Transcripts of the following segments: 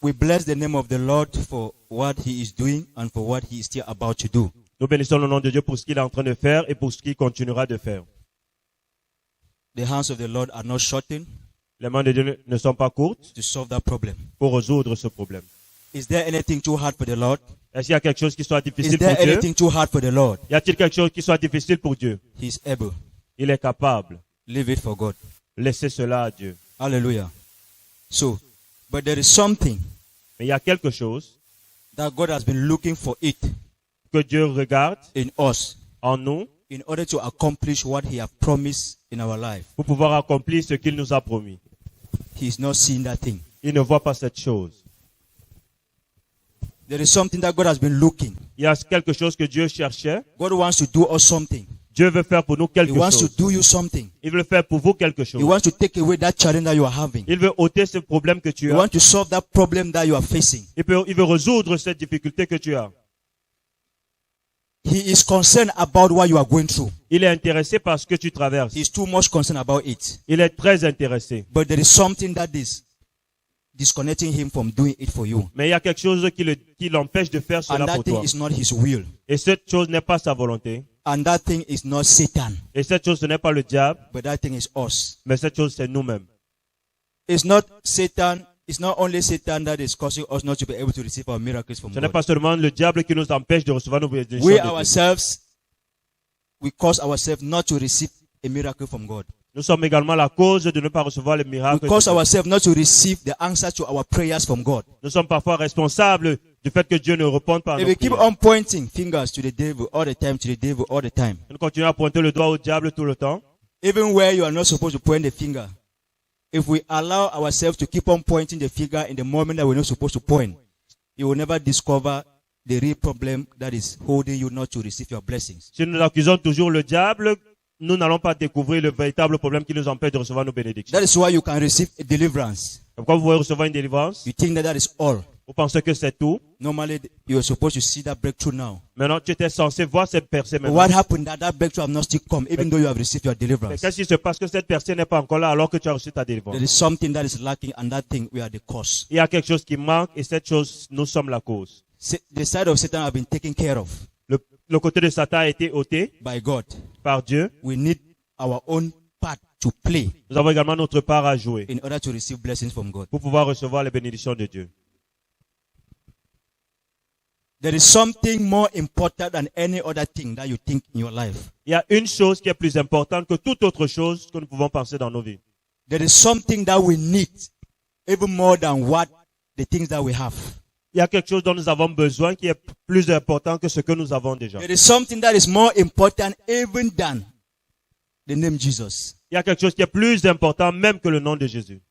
we bless the name of the Lord for what he is doing and for what he is still about to do. Nous bénissons le nom de Dieu pour ce qu'il est en train de faire et pour ce qu'il continuera de faire. The hands of the Lord are not shortened Les mains de Dieu ne sont pas courtes to solve that problem. pour résoudre ce problème. Is there anything too hard for the Lord? Est-ce qu'il y a quelque chose qui soit Is difficile pour there Dieu? anything too hard for the Lord? Y a-t-il quelque chose qui soit difficile pour Dieu? He is able. Il est capable. Leave it for God. Laissez cela à Dieu. Hallelujah. So, but there is something Mais il y a quelque chose that God has been looking for it que Dieu regarde in us en nous in order to accomplish what he has promised in our life. pour pouvoir accomplir ce qu'il nous a promis. He is not seeing that thing. Il ne voit pas cette chose. There is something that God has been looking. Il y a quelque chose que Dieu cherchait. God wants to do us something. Dieu veut faire pour nous He quelque wants to chose. do you something. Il veut faire pour vous quelque He chose. wants to take away that challenge that you are having. Il veut ôter ce problème que He tu as. wants to solve that problem that you are facing. Il veut résoudre cette difficulté que tu as. He is concerned about what you are going through. Il est intéressé par ce que tu traverses. He is too much concerned about it. Il est très intéressé. But there is something that is disconnecting him from doing it for you. Mais il y a quelque chose qui l'empêche de faire And cela that pour thing toi. is not his will. Et cette chose n'est pas sa volonté. And that thing is not Satan. Et cette chose, ce n'est pas le diable, But that thing is us. mais cette chose, c'est nous-mêmes. It's not Satan. It's not only Satan that is causing us not to be able to receive our miracles from Ce n'est God. pas seulement le diable qui nous empêche de recevoir nos bénédictions We de Dieu. ourselves, we cause ourselves not to receive a miracle from God. Nous sommes également la cause de ne pas recevoir les We miracles. de cause Dieu. ourselves not to receive the answer to our prayers from God. Nous sommes parfois responsables du fait que Dieu ne réponde pas à If nos we keep prières. on pointing fingers to the devil all the time, to the devil all the time, Nous continuons à pointer le doigt au diable tout le temps. even where you are not supposed to point the finger, if we allow ourselves to keep on pointing the finger in the moment that we're not supposed to point, you will never discover the real problem that is holding you not to receive your blessings. Si nous accusons toujours le diable, nous n'allons pas découvrir le véritable problème qui nous empêche de recevoir nos bénédictions. That is why you can receive a deliverance. Pourquoi vous pouvez recevoir une délivrance? You think that that is all. Vous pensez que c'est tout? Normally, you are supposed to see that breakthrough now. Maintenant, tu étais censé voir cette percée But maintenant. what happened that breakthrough have not still come, even though you have received your Mais deliverance? qu'est-ce qui se passe que cette percée n'est pas encore là alors que tu as reçu ta délivrance? There is something that is lacking, and that thing we are the cause. Il y a quelque chose qui manque et cette chose, nous sommes la cause. The side of Satan have been taken care of Le côté de Satan a été ôté by God. par Dieu. We need our own part to play Nous avons également notre part à jouer in order to receive blessings from God. pour pouvoir recevoir les bénédictions de Dieu. There is something more important than any other thing that you think in your life. Il y a une chose qui est plus importante que toute autre chose que nous pouvons penser dans nos vies. There is something that we need even more than what the things that we have. Il y a quelque chose dont nous avons besoin qui est plus important que ce que nous avons déjà. There is something that is more important even than the name Jesus. Il y a quelque chose qui est plus important même que le nom de Jésus.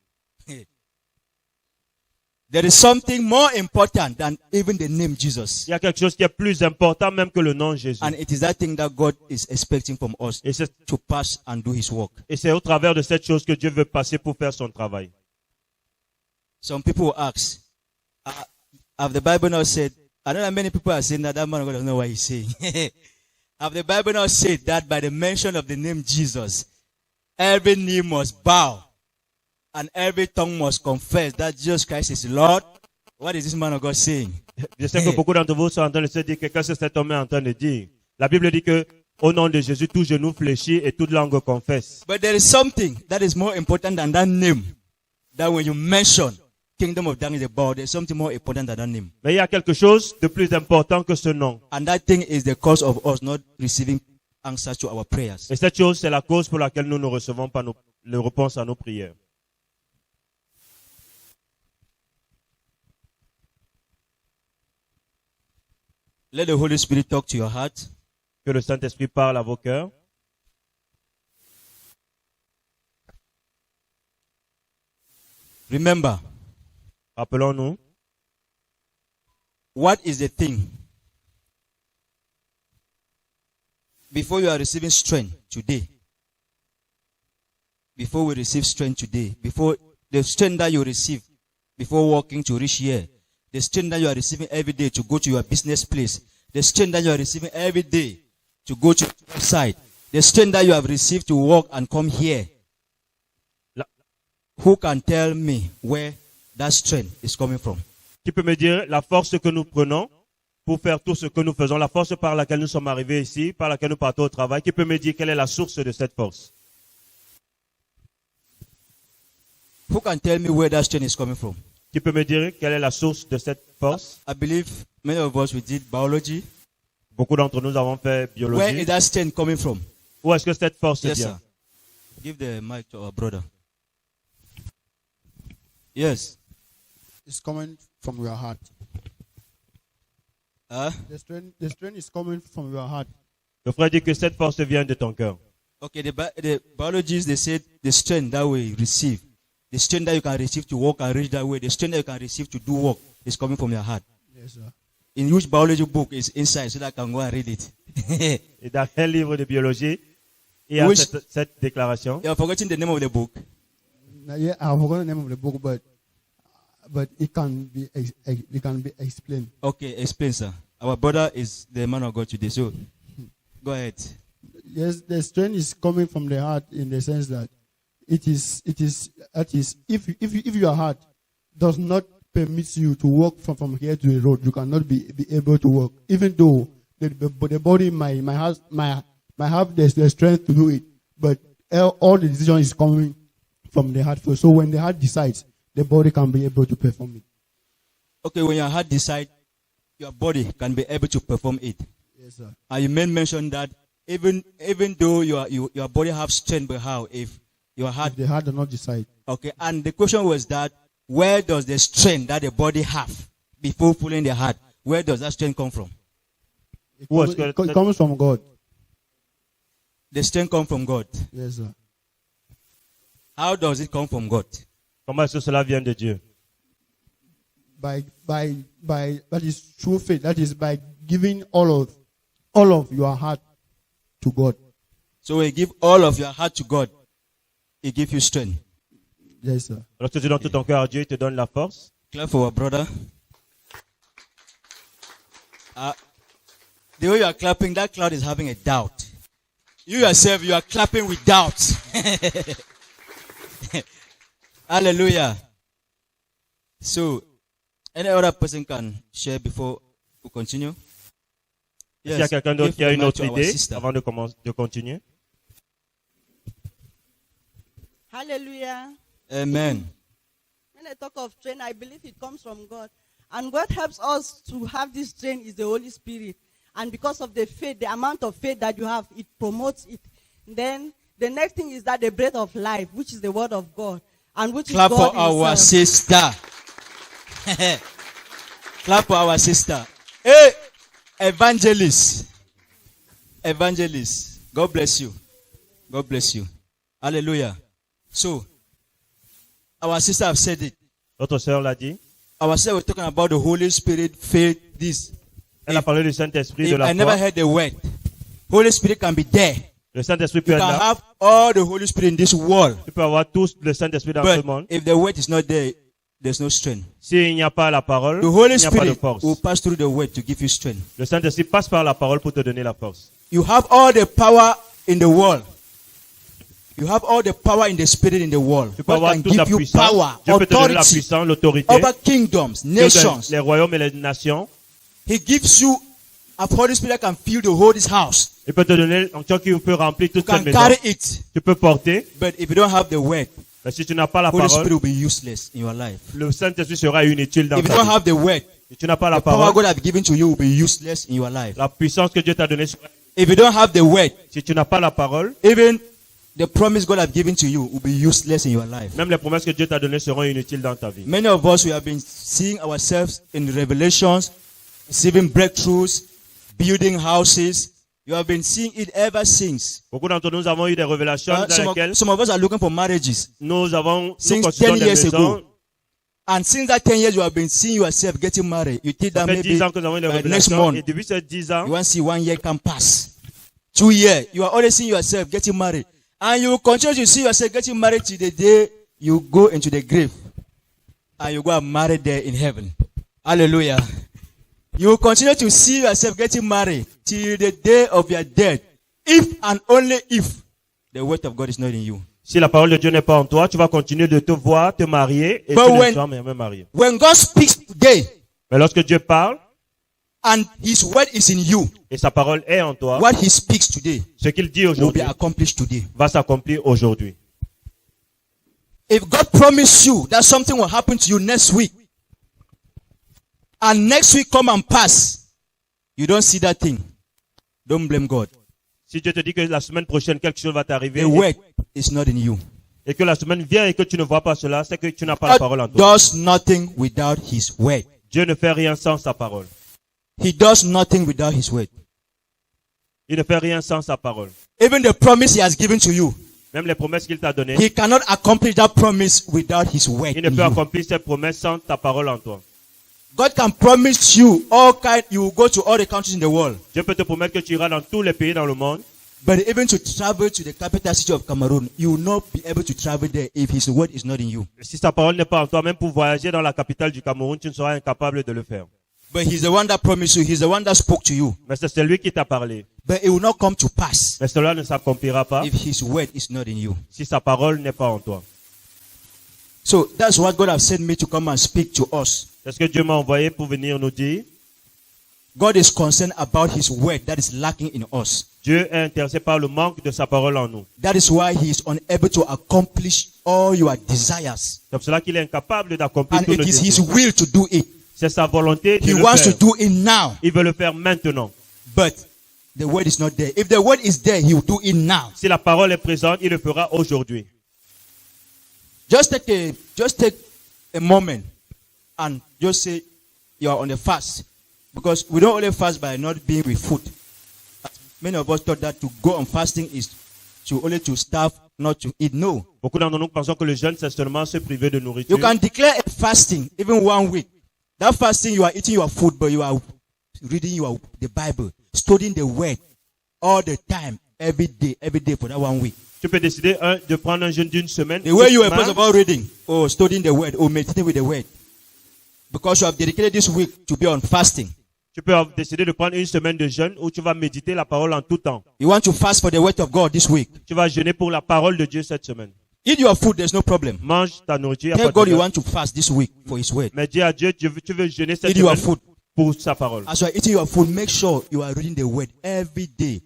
There is something more important than even the name Jesus. Il y a quelque chose qui est plus important même que le nom de Jésus. And it is that thing that God is expecting from us Et c'est to pass and do his work. au travers de cette chose que Dieu veut passer pour faire son travail. Some people will ask, have the Bible not said, I know that many people are saying that man of God doesn't know what he's saying. Have the Bible not said that by the mention of the name Jesus, every knee must bow and every tongue must confess that Jesus Christ is Lord? What is this man of God saying? Je sais que beaucoup d'entre vous sont en train de se dire que qu'est-ce que cet homme est en train de dire. La Bible dit que au nom de Jésus, tout genou fléchit et toute langue confesse. But there is something that is more important than that name. That when you mention Kingdom of Darkness about, there's something more important than that name. Mais il y a quelque chose de plus important que ce nom. And that thing is the cause of us not receiving answers to our prayers. Et cette chose, c'est la cause pour laquelle nous ne recevons pas les réponses à nos prières. Let the Holy Spirit talk to your heart. Que le Saint-Esprit parle à vos cœurs. Remember, Rappelons-nous, what is the thing? Before you are receiving strength today, before we receive strength today, before the strength that you receive, before walking to reach here, the strength that you are receiving every day to go to your business place, the strength that you are receiving every day to go to your website, the strength that you have received to walk and come here, who can tell me where that strength is coming from? Qui peut me dire la force que nous prenons pour faire tout ce que nous faisons, la force par laquelle nous sommes arrivés ici, par laquelle nous partons au travail? Qui peut me dire quelle est la source de cette force? Who can tell me where that strength is coming from? Qui peut me dire quelle est la source de cette force? I believe many of us we did biology. Beaucoup d'entre nous avons fait Where biologie. is that strength coming from? Où est-ce que cette force Yes, vient? sir. Give the mic to our brother. Yes. It's coming from your heart. Huh? The strength is coming from your heart. Le frère dit que cette force vient de ton cœur. Okay, the biologists, they said the strength that we receive, the strength that you can receive to walk and reach that way, the strength that you can receive to do work is coming from your heart. Yes, sir. In which biology book is inside so that I can go and read it? Et dans un livre de biologie, il y a Which- cette déclaration. You are forgetting the name of the book. Now, yeah, I forgot the name of the book, but it can be explained. Okay, explain, sir. Our brother is the man of God today, so go ahead. Yes, the strength is coming from the heart in the sense that if your heart does not permit you to walk from here to the road, you cannot be able to walk. Even though the body might have the strength to do it, but all the decision is coming from the heart first. So when the heart decides, the body can be able to perform it. Okay, when your heart decides, your body can be able to perform it. Yes, sir. And you made mention that even though your body have strength, but how if your heart? If the heart does not decide, Okay, and the question was that where does the strength that the body have before pulling the heart? Where does that strength come from? it comes from God. The strength comes from God. Yes, sir. How does it come from God? Comment est-ce que cela vient de Dieu? By that is true faith. That is by giving all of your heart to God. So when you give all of your heart to God, He gives you strength. Yes, sir. Lorsque tu donnes tout ton cœur à Dieu, il te donne la force. Clap for our brother. The way you are clapping, that crowd is having a doubt. You yourself, you are clapping with doubt. Hallelujah. So, any other person can share before we continue? S'il y a quelqu'un d'autre give qui a the une mic autre to our idée sister. avant de continuer. Hallelujah. Amen. When I talk of strength, I believe it comes from God. And God helps us to have this strength is the Holy Spirit. And because of the faith, the amount of faith that you have, it promotes it. Then the next thing is that the breath of life, which is the word of God. And which Clap is God for our himself. sister. Clap for our sister. Hey, evangelist. Evangelist. God bless you. God bless you. Hallelujah. So, our sister have said it. Notre sœur l'a dit. Our sister was talking about the Holy Spirit, faith, this. Elle a parlé du Saint-Esprit, de If la I never foi. heard the word. Holy Spirit can be there. Le Saint-Esprit peut You être can là. have all the Holy Spirit in this world. Tu peux avoir tous le Saint-Esprit dans ce But monde. if the word is not there, there's no strength. S'il n'y a pas la parole, The Holy il n'y a pas de Spirit force. will pass through the word to give you strength. Le Saint-Esprit passe par la parole pour te donner la force. You have all the power in the world. You have all the power in the spirit in the world. Tu peux God avoir can toute la give you puissance. power, Dieu peut te donner la authority puissance, l'autorité. over kingdoms, Dieu donne nations. les royaumes et les nations. He gives you a Holy Spirit that can fill the whole this house. Il peut te donner un cœur qui peut remplir You toute cette can maison. carry it. Tu peux porter. But if you don't have the word, Mais si tu n'as pas la Holy Spirit parole, will be useless in your life. le Saint-Esprit sera inutile dans If you ta don't vie. have the word, Si tu n'as pas la the power parole, God has given to you will be useless in your life. la puissance que Dieu t'a donnée sera... If you don't have the word, Si tu n'as pas la parole, even the promise God has given to you will be useless in your life. même les promesses que Dieu t'a données seront inutiles dans ta vie. Many of us, we have been seeing ourselves in revelations, receiving breakthroughs, building houses. You have been seeing it ever since. Beaucoup d'entre nous avons eu des révélations dans lesquelles Some of us are looking for marriages. nous Since construisons 10 des years maisons. ago. And since that 10 years, you have been seeing yourself getting married. You think Ça that fait maybe 10 ans que nous avons eu des by next révélations. month, Et depuis ces 10 ans, you want to see 1 year can pass. 2 years, you are already seeing yourself getting married. And you will continue to see yourself getting married till the day you go into the grave. And you go and marry there in heaven. Hallelujah. You will continue to see yourself getting married till the day of your death. If and only if the word of God is not in you. si la parole de Dieu n'est pas en toi, tu vas continuer de te voir, te marier, et But tous les when- soirs, mais même marier. When God speaks today, Mais lorsque Dieu parle and his word is in you, et sa parole est en toi, what he speaks today ce qu'il dit will be aujourd'hui accomplished today. va s'accomplir aujourd'hui. If God promised you that something will happen to you next week, and next week come and pass, you don't see that thing, don't blame God. Si Dieu te dit que la semaine prochaine quelque chose va t'arriver The word is not in you. et que la semaine vient et que tu ne vois pas cela, c'est que tu n'as pas la parole en God toi. does nothing without his word. Dieu ne fait rien sans sa parole. He does nothing without his word. Il ne fait rien sans sa parole. Even the promise he has given to you, Même les promesses qu'il t'a données, he cannot accomplish that promise without his word il ne in peut you. accomplir ses promesses sans ta parole en toi. God can promise you you will go to all the countries in the world. Dieu peut te promettre que tu iras dans tous les pays dans le monde, But even to travel to the capital city of Cameroon, you will not be able to travel there if his word is not in you. si sa parole n'est pas en toi, même pour voyager dans la capitale du Cameroun, tu ne seras incapable de le faire. But he's the one that promised you. He's the one that spoke to you. Mais c'est celui qui t'a parlé. But it will not come to pass Mais cela ne s'accomplira pas if his word is not in you. si sa parole n'est pas en toi. So that's what God has sent me to come and speak to us. C'est ce que Dieu m'a envoyé pour venir nous dire. God is concerned about his word that is lacking in us. Dieu est intéressé par le manque de sa parole en nous. That is why he is unable to accomplish all your desires. C'est pour cela qu'il est incapable d'accomplir And tous nos it is his désirs. will to do it. C'est sa volonté de He le wants to faire. do it now. Il veut le faire maintenant. But the word is not there. If the word is there, he will do it now. Si la parole est présente, il le fera aujourd'hui. Just take a moment and just say you are on a fast. Because we don't only fast by not being with food. Many of us thought that to go on fasting is to starve, not to eat. No. Beaucoup d'entre nous pensons que le jeûne, c'est seulement se priver de You nourriture. can declare a fasting even 1 week. That fasting, you are eating your food, but you are reading the Bible, studying the word all the time, every day for that 1 week. Tu peux décider de prendre un jeûne d'une semaine. The way you were Une semaine, supposed about reading, or studying the word, or meditating with the word. Because you have dedicated this week to be on fasting. tu peux décider de prendre une semaine de jeûne où tu vas méditer la parole en tout temps. You want to fast for the word of God this week. Tu vas jeûner pour la parole de Dieu cette semaine. Eat your food, there's no problem. Mange ta nourriture. y a Tell pas de God you problème. want to fast this week for his word. Mais dis à Dieu, tu veux jeûner cette Eat your semaine food. pour sa parole. As you are eating your food, make sure you are reading the word every day.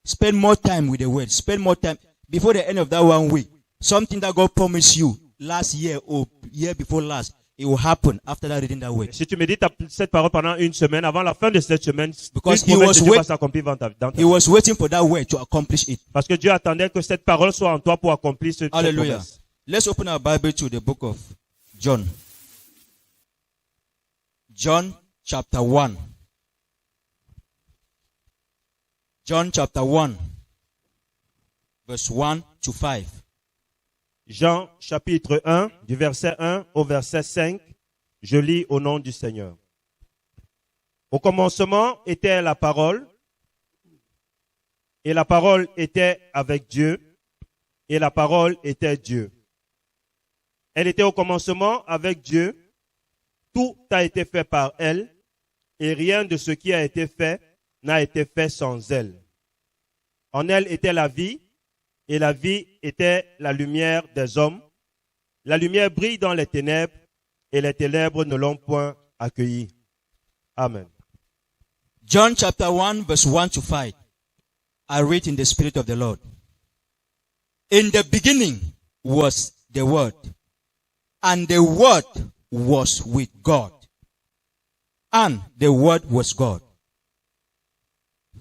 Spend more time with the word. Spend more time before the end of that 1 week. Something that God promised you last year or year before last, it will happen after that reading that word. Si tu médites cette parole pendant une semaine, avant la fin de cette semaine, Because une promesse he de was Dieu va wait- s'accomplir dans ta He was waiting for that word to accomplish it. Parce que Dieu attendait que cette parole soit en toi pour accomplir cette Hallelujah. promesse. Let's open our Bible to the book of John. John chapter 1. John chapter 1. Verse 1 to 5. Jean chapitre 1, du verset 1 au verset 5, je lis au nom du Seigneur. Au commencement était la parole, et la parole était avec Dieu, et la parole était Dieu. Elle était au commencement avec Dieu, tout a été fait par elle, et rien de ce qui a été fait n'a été fait sans elle. En elle était la vie, et la vie était la lumière des hommes. La lumière brille dans les ténèbres, et les ténèbres ne l'ont point accueillie. Amen. John chapter 1 verse 1 to 5. I read in the Spirit of the Lord. In the beginning was the Word, and the Word was with God, and the Word was God.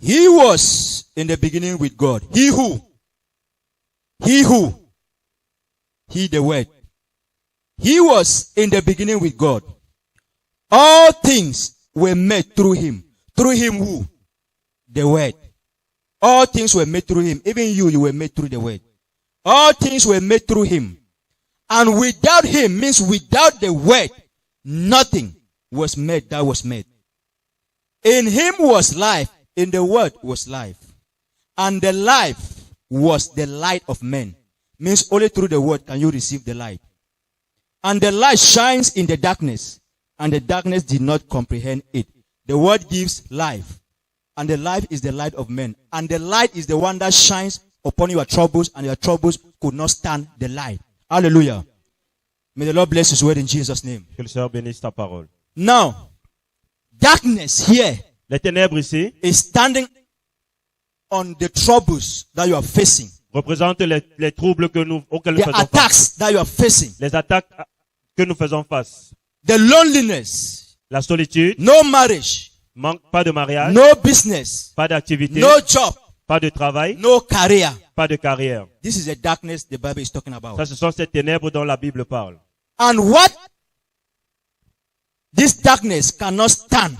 He was in the beginning with God. He the Word. He was in the beginning with God. All things were made through him. Through him who? The Word. All things were made through him. Even you were made through the Word. All things were made through him. And without him means without the Word, nothing was made that was made. In him was life. In the Word was life. And the life was the light of men. Means only through the Word can you receive the light. And the light shines in the darkness, and the darkness did not comprehend it. The Word gives life, and the life is the light of men. And the light is the one that shines upon your troubles, and your troubles could not stand the light. Hallelujah. May the Lord bless his word in Jesus' name. Que le Seigneur bénisse ta parole. Now, Darkness here Les ténèbres ici is standing on the troubles that you are facing, représentent les troubles auxquels nous the faisons face. attacks that you are facing, Les attaques que nous faisons face. the loneliness, La solitude, no marriage, pas de mariage, no business, pas d'activité, no job, pas de travail, no career. pas de carrière. This is the darkness the Bible is talking about. Ça, ce sont ces ténèbres dont la Bible parle. And what this darkness cannot stand.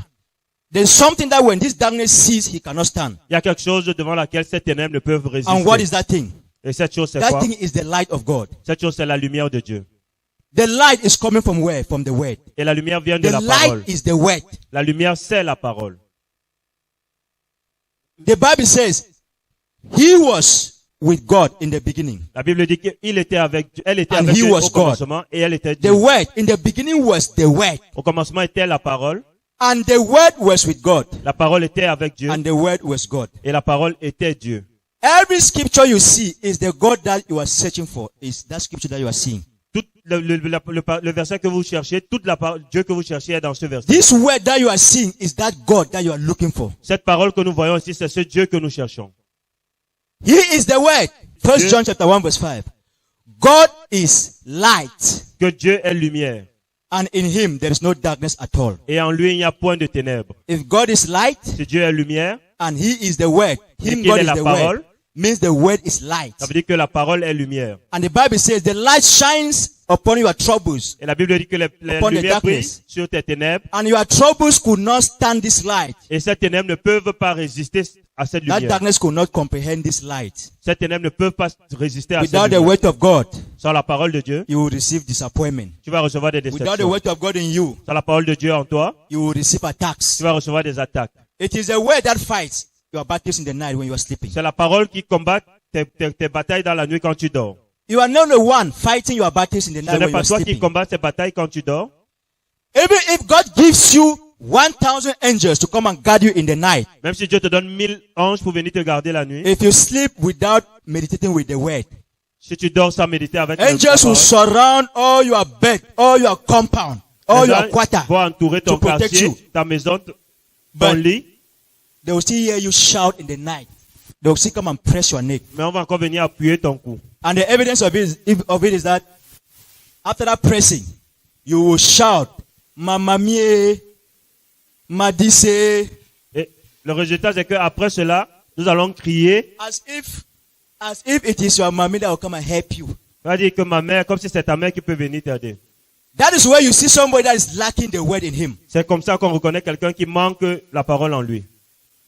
There's something that when this darkness sees, he cannot stand. Il y a quelque chose devant laquelle ces ténèbres ne peuvent résister. And what is that thing? Et cette chose, c'est That quoi? thing is the light of God. Cette chose, c'est la lumière de Dieu. The light is coming from where? From the word. Et la lumière vient de The la parole. light is the word. La lumière, c'est la parole. The Bible says, he was with God in the beginning. La Bible dit qu'elle était avec And Dieu he was au God. commencement et elle était The Dieu. word, in the beginning was the word. Au commencement était la parole. And the word was with God. La parole était avec Dieu And the word was God. et la parole était Dieu. Every scripture you see is the God that you are searching for. Is that scripture that you are seeing. Tout le verset que vous cherchez, toute la parole, Dieu que vous cherchez est dans ce verset. This word that you are seeing is that God that you are looking for. Cette parole que nous voyons ici, c'est ce Dieu que nous cherchons. He is the word. First Dieu- John chapter 1 verse 5. God is light, Que Dieu est lumière. and in him there is no darkness at all. Et en lui, il n'y a point de ténèbres. If God is light Si Dieu est lumière, and he is the word, Et him qu'il God est is la the parole. word, means the word is light. ça veut dire que la parole est lumière. And the Bible says the light shines upon your troubles, Et la Bible dit que les Upon the lumières brillent darkness. sur tes ténèbres. and your troubles could not stand this light. Et ces ténèbres ne peuvent pas résister à cette That lumière. darkness could not comprehend this light. Ces ténèbres ne peuvent pas résister à cette Without the lumière. word of God, Sans la parole de Dieu, you will receive disappointment. tu vas recevoir des Without the déceptions. word of God in you, Sans la parole de Dieu en toi, you will receive attacks. tu vas recevoir des attaques. It is the word that fights your battles in the night when you are sleeping. C'est la parole qui combat tes batailles dans la nuit quand tu dors. You are not the one fighting your battles in the Ce night n'est when you pas are toi qui sleeping. combats tes batailles quand tu dors. Even if God gives you 1,000 angels to come and guard you in the night, Même si Dieu te donne 1000 anges pour venir te garder la nuit. if you sleep without meditating with the word, Si tu dors sans méditer avec la angels will parole, surround all your bed, all your compound, all les your anges quarter. vont entourer ton to protect quartier, you. ta maison, ton But- lit. They will still hear you shout in the night. They will still come and press your neck. Mais on va encore venir appuyer ton cou. And the evidence of it is that after that pressing, you will shout, Mamma mia, Madise, Et le résultat, c'est qu'après cela, nous allons crier. as if it is your mommy that will come and help you. On va dire que ma mère, comme si c'est ta mère qui peut venir t'aider. That is where you see somebody that is lacking the word in him. C'est comme ça qu'on reconnaît quelqu'un qui manque la parole en lui.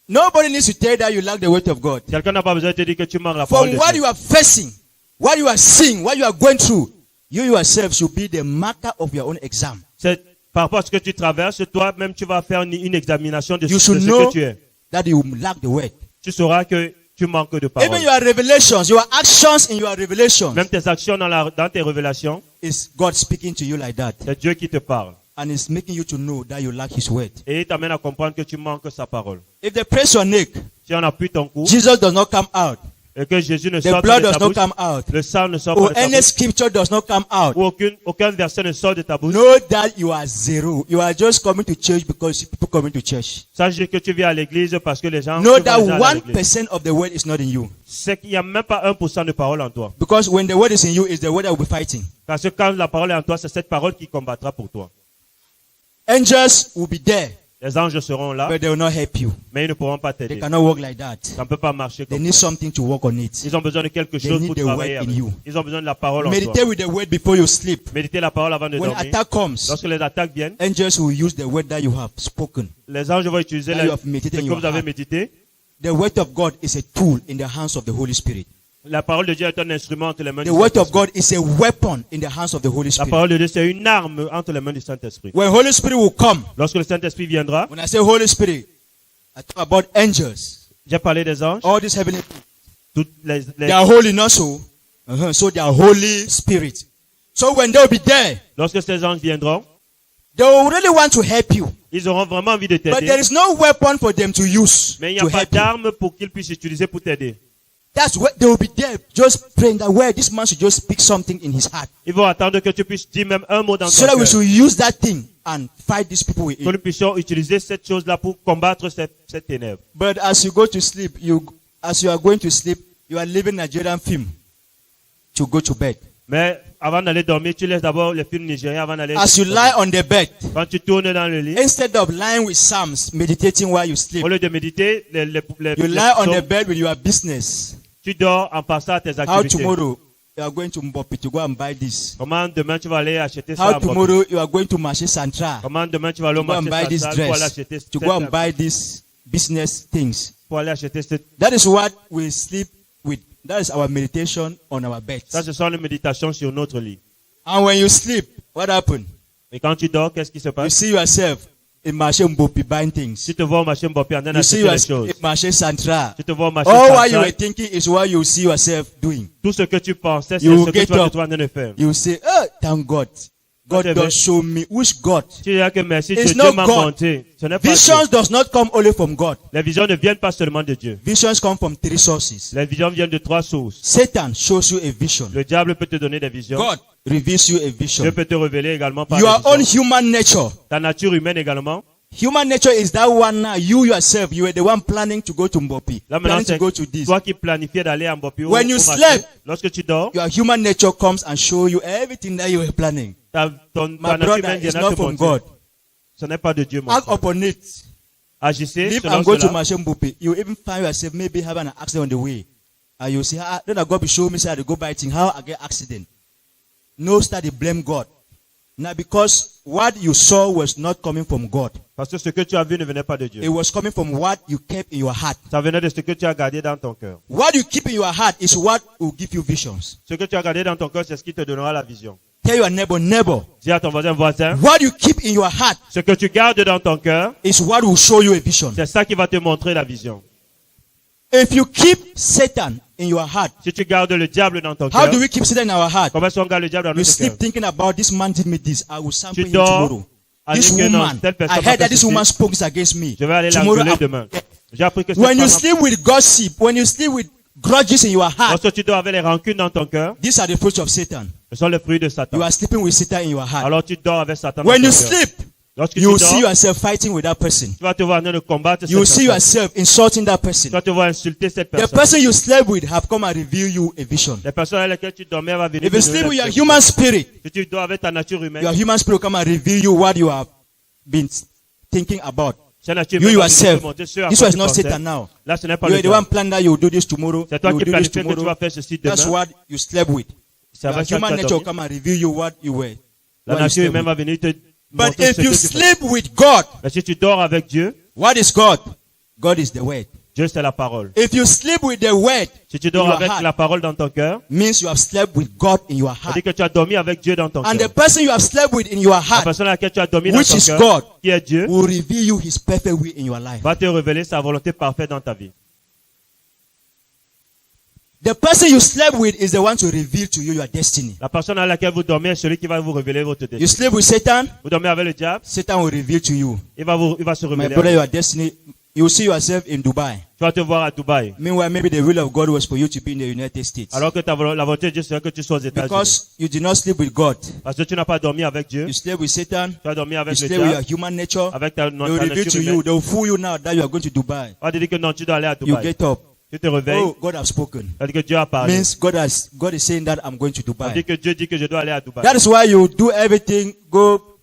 Nobody needs to tell you that you lack the word of God. Quelqu'un n'a pas besoin de te dire que tu manques la parole From de what Dieu. you are facing, what you are seeing, what you are going through, you yourself should be the marker of your own exam. C'est par rapport à ce que tu traverses, toi-même tu vas faire une examination de You ce should que know tu es. that you lack the word. Tu sauras que tu manques de Even parole. your revelations, your actions in your revelations, Même tes actions dans tes révélations, is God speaking to you like that. c'est Dieu qui te parle. And it's making you to know that you lack His word. Et il t'amène à comprendre que tu manques sa parole. If they press your neck, Si on appuie ton cou Jesus does not come out. et que Jésus ne The sort pas blood de does ta not bouche, come out. le sang ne sort Or pas de ta any bouche, scripture does not come out. ou aucun verset ne sort de ta bouche, Know that you are zero. You are just coming to church because people coming to church. sache que tu viens à l'église parce que les gens Know tu vas that déjà aller à l'église. 1% of the word is not in you. C'est qu'il n'y a même pas 1% de parole en toi. Because when the word is in you, it's the word that will be fighting. Parce que quand la parole est en toi, c'est cette parole qui combattra pour toi. Angels will be there, Les anges seront là, but they will not help you. mais ils ne pourront pas They t'aider. cannot work like that. Ça ne peut pas marcher They comme need ça. something to work on it. Ils ont besoin de quelque They chose need pour the travailler word in avec. you. Ils ont besoin de la parole en Meditate toi. with the word before you sleep. Méditez la parole avant de When dormir. attack comes, Lorsque les attaques viennent, angels will use the word that you have spoken. les anges vont utiliser That ce you have meditated que in your vous avez heart. médité. The word of God is a tool in the hands of the Holy Spirit. La parole de Dieu est un instrument entre les mains The du word of Saint-Esprit. God is a weapon in the hands of the Holy La Spirit. parole de Dieu, c'est une arme entre les mains du Saint-Esprit. When Holy Spirit will come, Lorsque le Saint-Esprit viendra, when I say Holy Spirit, I talk about angels. j'ai parlé des anges, All these heavenly, toutes les they are holy, not so. So they are Holy Spirit. So when they will be there, lorsque ces anges viendront, they will really want to help you. ils auront vraiment envie de But there t'aider. is no weapon for them to use Mais il n'y to a pas help you. d'arme pour qu'ils puissent utiliser pour t'aider. That's where they will be there, just praying that where this man should just speak something in his heart. Ils vont attendre que tu puisses dire même un mot dans So ton that we cœur. should use that thing and fight these people with Que nous it. puissions utiliser cette chose-là pour combattre cette ténèbre. But as you go to sleep, as you are going to sleep, you are leaving Nigerian film to go to bed. Mais avant d'aller dormir, tu laisses d'abord les films nigériens avant d'aller As you lie on the bed, Quand tu tournes dans le lit, instead of lying with Psalms, meditating while you sleep, au lieu de méditer, you lie on the bed with your business. tu dors en passant à tes How activités. tomorrow you are going to Mbopi to go and buy this? Comment demain tu vas aller acheter ça How à Bopi? tomorrow you are going to Marché Central Comment demain tu vas aller to au go and buy marché this central pour aller dress, acheter to go and cette- buy these business things? pour aller acheter cette... That is what we sleep with. That is our meditation on our beds. Ça, ce sont les méditations sur notre lit. And when you sleep, what happened? Et quand tu dors, qu'est-ce qui se You passe? see yourself in Marché Mbopi buying things. Tu te vois au marché Bopi en train You see d'acheter les yourself choses. in Marché Central. Tu te vois au marché All what you were central. thinking is what you see yourself doing. Tout ce que tu pensais, c'est You ce que get tu vas up. te trouver en train de faire. You say, oh, thank God. God Whatever. does show me. Which God? Tu dis que merci, It's Dieu not m'a God. montré. Ce n'est pas Dieu. Visions does not come only from God. Les visions ne viennent pas seulement de Dieu. Visions come from three sources. Les visions viennent de trois sources. Satan shows you a vision. Le diable peut te donner des visions. God reveals you a Dieu vision. peut te révéler également par Your des own visions. human nature. Ta nature humaine également. Human nature is that one now. You yourself, you were the one planning to go to Mbopi. Là maintenant, Planning to c'est go to this. toi qui planifiais d'aller à Mbopi. When you marché. slept, Lorsque tu dors, Your human nature comes and show you everything that you were planning. ta My nature brother, humaine it's vient not te from montrer. God. Ce n'est pas de Dieu, mon Act frère. upon it. Agissez Leave selon and go to cela. Marché Mbopi. You even find yourself maybe having an accident on the way. And you say, don't God be show me say I had to go buy thing. How I get accident? No, start to blame God. Now because what you saw was not coming from God. Parce que ce que tu as vu ne venait pas de Dieu. It was coming from what you kept in your heart. Ça venait de ce que tu as gardé dans ton cœur. What you keep in your heart is what will give you visions. Ce que tu as gardé dans ton cœur, c'est ce qui te donnera la vision. Tell your neighbor, Dis à ton voisin, what you keep in your heart ce que tu gardes dans ton cœur, is what will show you a vision. c'est ça qui va te montrer la vision. If you keep Satan in your heart, Si tu gardes le diable dans ton how cœur, do we keep Satan in our heart? comment est-ce qu'on garde le diable dans You notre sleep cœur? thinking about this man did me this. I will sample Tu him dors tomorrow. à This dire que non, woman, telle personne I va heard that faire this ceci. woman spoke against me. Je vais aller Tomorrow, l'engueuler I- demain. J'ai appris que cette when you femme, sleep with gossip, when you sleep with grudges in your heart, lorsque tu dors avec les rancunes dans ton cœur, these are the fruits of Satan. ce sont les fruits de You Satan. are sleeping with Satan in your heart. Alors tu dors avec Satan When dans you ton cœur. sleep, Lorsque tu you will dors, see yourself fighting with that person. tu vas te voir en train de combattre You will cette see personne. yourself insulting that Tu person. vas te voir insulter cette The personne. person you slept with have come and reveal you a vision. Les personnes avec lesquelles tu dormais va venir If te you donner sleep la with your vision. human spirit, Si tu dors avec ta nature humaine, your human spirit will come and reveal you what you have been thinking about. cette nature You humaine va venir yourself. te montrer ce à This quoi was tu not pensais. Satan now. Là, ce n'est pas You le are the one diable. plan that you will do this tomorrow. C'est toi You qui will do this planifies que tu vas tomorrow. faire ceci That's demain. what you slept with. C'est Your avec ça que human tu as nature will dormi. come and reveal you what you were. La what you nature slept humaine with. va venir te But montrer ce if que you tu fais. sleep with God, Mais si tu dors avec Dieu, what is God? God is the word. Dieu c'est la parole. If you sleep with the word, Si tu dors in your avec heart, la parole dans ton cœur, means you have slept with God in your ça heart. dit que tu as dormi avec Dieu dans ton And the cœur. person you have slept with in your La heart personne à laquelle tu as dormi dans which ton is cœur, God, qui est Dieu, will reveal you his perfect will in your life. va te révéler sa volonté parfaite dans ta vie. The person you slept with is the one to reveal to you your destiny. La personne à laquelle vous dormez est celui qui va vous révéler votre You destinée. sleep with Satan, Vous dormez avec le diable, Satan will reveal to you. il va se My révéler. brother, à vous. your destiny. You will see yourself in Dubai. Tu vas te voir à Dubaï. Meanwhile, maybe the will of God was for you to be in the United States. Alors que la volonté de Dieu serait que tu sois aux États-Unis. Because you did not sleep with God. Parce que tu n'as pas dormi avec Dieu, You slept with Satan. tu as dormi You avec le slept with your diable, human nature. avec ta They will reveal nature to you. humaine. They will fool you now that you are going to Dubai. On va te dire que non, tu dois aller à You Dubaï. get up. Tu te réveilles, Oh, God has spoken. ça dit que Dieu a parlé. Means God is saying that I'm going to Ça Dubai. dit que Dieu dit que je dois aller à Dubaï. That is why you do everything. Go,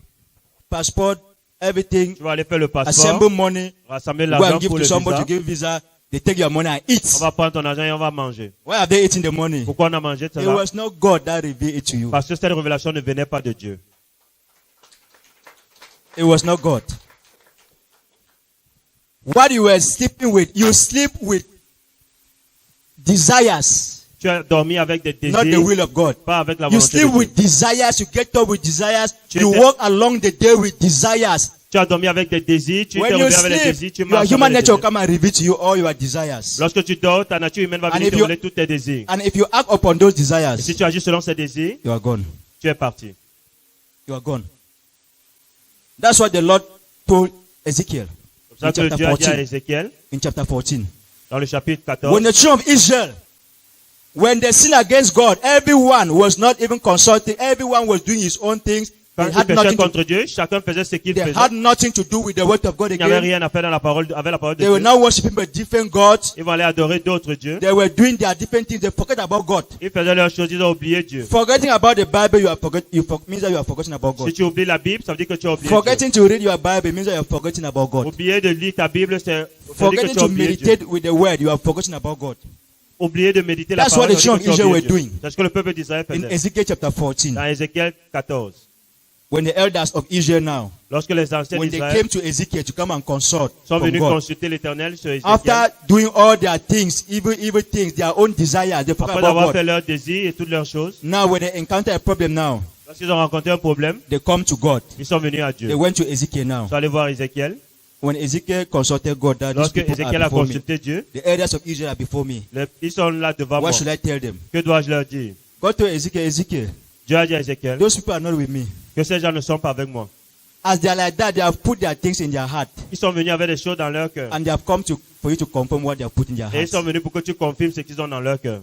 passport, everything. Tu vas aller faire le passeport, Assemble money. rassembler Go l'argent and give pour to le somebody visa. to give visa. They take your money and eat. On va prendre ton argent et on va manger. Why have they eaten the money? Pourquoi on a mangé It cela? was not God that revealed it to you. Parce que cette révélation ne venait pas de Dieu. It was not God. What you were sleeping with, you sleep with desires, Tu as dormi avec des not the désirs, will of God. pas avec la You volonté de sleep Dieu. with desires, you get up with desires, Tu you étais- walk along the day with desires. Tu as dormi avec des désirs, tu te When you réveilles avec les désirs, sleep, tu your marches human avec les nature désirs. come and reveal to you all your desires. Lorsque tu dors, ta nature humaine va And venir if te you- révéler tous tes désirs. And if you act upon those Et si desires, tu agis selon ces désirs, you are gone. tu es parti. You are gone. That's what the Lord told Ezekiel C'est in ça que chapter Dieu a dit à 14. Ézéchiel, In chapter 14. dans le chapitre When 14, the children of Israel When they sinned against God, everyone was not even consulting. Everyone was doing his own things. Quand They ils had péchaient nothing contre to, Dieu, chacun faisait ce qu'il they faisait. had nothing to do with the word of God Il n'y avait again. rien à faire dans la parole, avec la parole de They were Dieu. now worshiping but different gods. Ils vont aller adorer d'autres dieux. They were doing their different things. They forget about God. Ils faisaient leurs choses, ils ont oublié Dieu. Forgetting about the Bible, means that you are forgetting about Si God. tu oublies la Bible, ça veut dire que tu as oublié Dieu. Forgetting to read your Bible means that you are forgetting about God. Oublier de lire ta Bible, ça veut dire que Forgetting tu as to oublié Dieu. meditate with the word, you are forgetting about God. Oublier de méditer la That's parole, what the ça veut dire que tu as children of oublié Israel Dieu. were doing. C'est ce que le peuple d'Israël In faisait. Ezekiel chapter 14, Dans Ézéchiel 14. when the elders of Israel now, Lorsque les anciens when they d'Israël came to Ezekiel to come and consult sont from venus God, consulter l'Éternel sur Ézéchiel, after doing all their things, evil things, their own desires, they forgot après avoir about fait God. leurs désirs et toutes leurs choses, Now, when they encounter a problem now, lorsqu'ils ont rencontré un problème, they come to God. ils sont venus à Dieu. They went to Ezekiel now. Ils sont allés voir Ézéchiel. When Ezekiel consulted God, that these Lorsque people Ézéchiel are a before me. consulté Dieu, The elders of Israel are before me. ils sont là devant moi. What should I tell them? Que dois-je leur dire? God told Ezekiel, Dieu a dit à Ézéchiel those people are not with me. que ces gens ne sont pas avec moi. As they are like that, they have put their things in their heart. Ils sont venus avec des choses dans leur cœur. And they have come for you to confirm what they have put in their Et ils heart. sont venus pour que tu confirmes ce qu'ils ont dans leur cœur.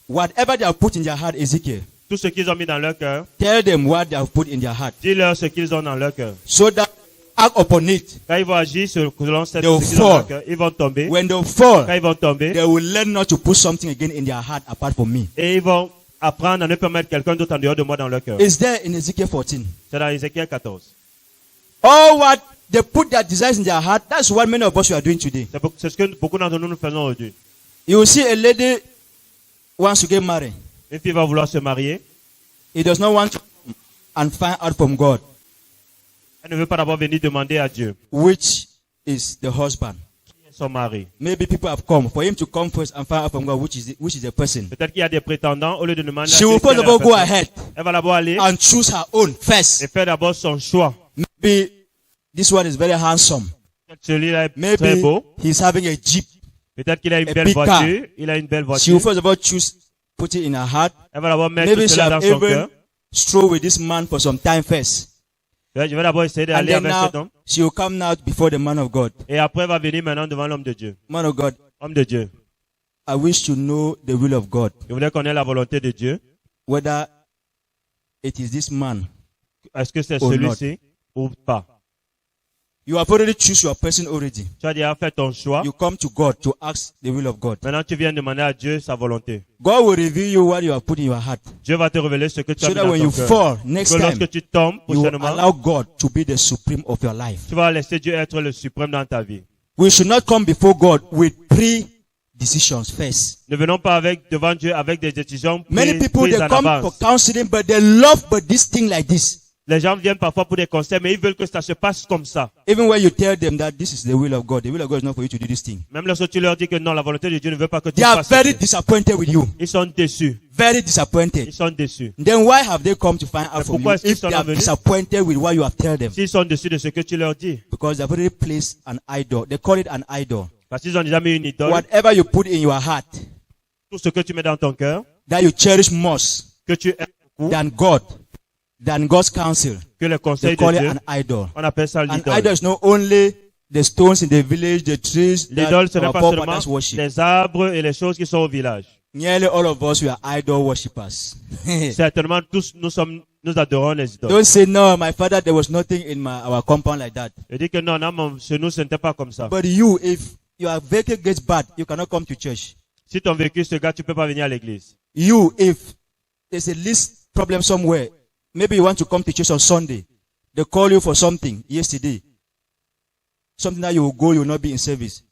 Whatever they have put in their heart, Ezekiel, Tout ce qu'ils ont mis dans leur cœur, tell them what they have put in their heart. dis-leur ce qu'ils ont dans leur cœur. So that act upon it. Quand ils vont agir selon ce They will qu'ils ont dans fall. leur cœur, ils vont tomber. When they fall, Quand ils vont tomber, they will learn not to put something again in their heart apart from me. et ils vont apprendre à ne pas mettre quelqu'un d'autre en dehors de moi dans leur cœur. It's there in Ezekiel 14. C'est dans Ézéchiel 14. All what they put their desires in their heart, that's what many of us are doing today. C'est ce que beaucoup d'entre nous faisons aujourd'hui. You will see a lady wants to get married. Une fille va vouloir se marier. He does not want to come and find out from God Elle ne veut pas d'abord venir demander à Dieu which is the husband. qui est son mari. Maybe people have come for him to come first and find out from God which is the person. Peut-être qu'il y a des prétendants, au lieu de demander à She Dieu will quelle first est of la all go personne. ahead Elle va d'abord aller and choose her own first. et faire d'abord son choix. Maybe this one is very handsome. Celui-là est très Maybe beau. he's having a jeep. Peut-être qu'il a une A belle big car. voiture. Il a une belle She voiture. will first of all choose, put it in her heart. Elle va d'abord mettre Maybe she cela have dans son even cœur. stroll with this man for some time first. Je vais d'abord essayer And d'aller then avec cet now homme. she will come now before the man of God. Et après, elle va venir maintenant devant l'homme de Dieu. Man of God, Homme de Dieu. I wish to know the will of God. Je voulais connaître la volonté de Dieu. Whether it is this man. Est-ce que c'est Or celui-ci ou pas? You have already choose your person already. Tu as déjà fait ton choix. You come to God to ask the will of God. Maintenant, tu viens demander à Dieu sa volonté. God will reveal you what you have put in your heart. Dieu va te révéler ce que tu as So mis that dans when ton you cœur. fall next Que time, lorsque tu tombes you will prochainement, allow God to be the supreme of your life. tu vas laisser Dieu être le suprême dans ta vie. We should not come before God with pre-decisions first. Ne venons pas devant Dieu avec des décisions Many people, prises they en come for avance. counseling, but they love but this thing like this. Les gens viennent parfois pour des conseils, mais ils veulent que ça se passe comme ça. Even when you tell them that this is the will of God, the will of God is not for you to do this thing. Même lorsque tu leur dis que non, la volonté de Dieu ne veut pas que tu They are fasses very ça. disappointed with you. Ils sont déçus. Very disappointed. Ils sont déçus. Then why have they come to find out Mais from you pourquoi est-ce qu'ils if sont they are venus? disappointed with what you have told them? S'ils sont déçus de ce que tu leur dis, Because they have already placed an idol. They call it an idol. parce qu'ils ont déjà mis une idole, Whatever you put in your heart tout ce que tu mets dans ton cœur, that you cherish most que tu aimes beaucoup, than God's counsel, que les they conseils call de it Dieu, an idol. on appelle ça An l'idole. idol is not only the stones in the village, the trees L'idole, ce that n'est our pas forefathers seulement worship. les arbres et les choses qui sont au village. Nearly all of us, we are idol worshippers. Certainement, tous, nous adorons les idoles. Don't say, no, my father, there was nothing in our compound like that. Je dis que non, non, chez nous, ce n'était pas comme ça. But you, if your vehicle gets bad, you cannot come to church. Si ton vécu se gâte, tu peux pas venir à l'église. You, if there's a least problem somewhere, maybe you want to come to church on Sunday. They call you for something yesterday. Something that you will go, you will not be in service.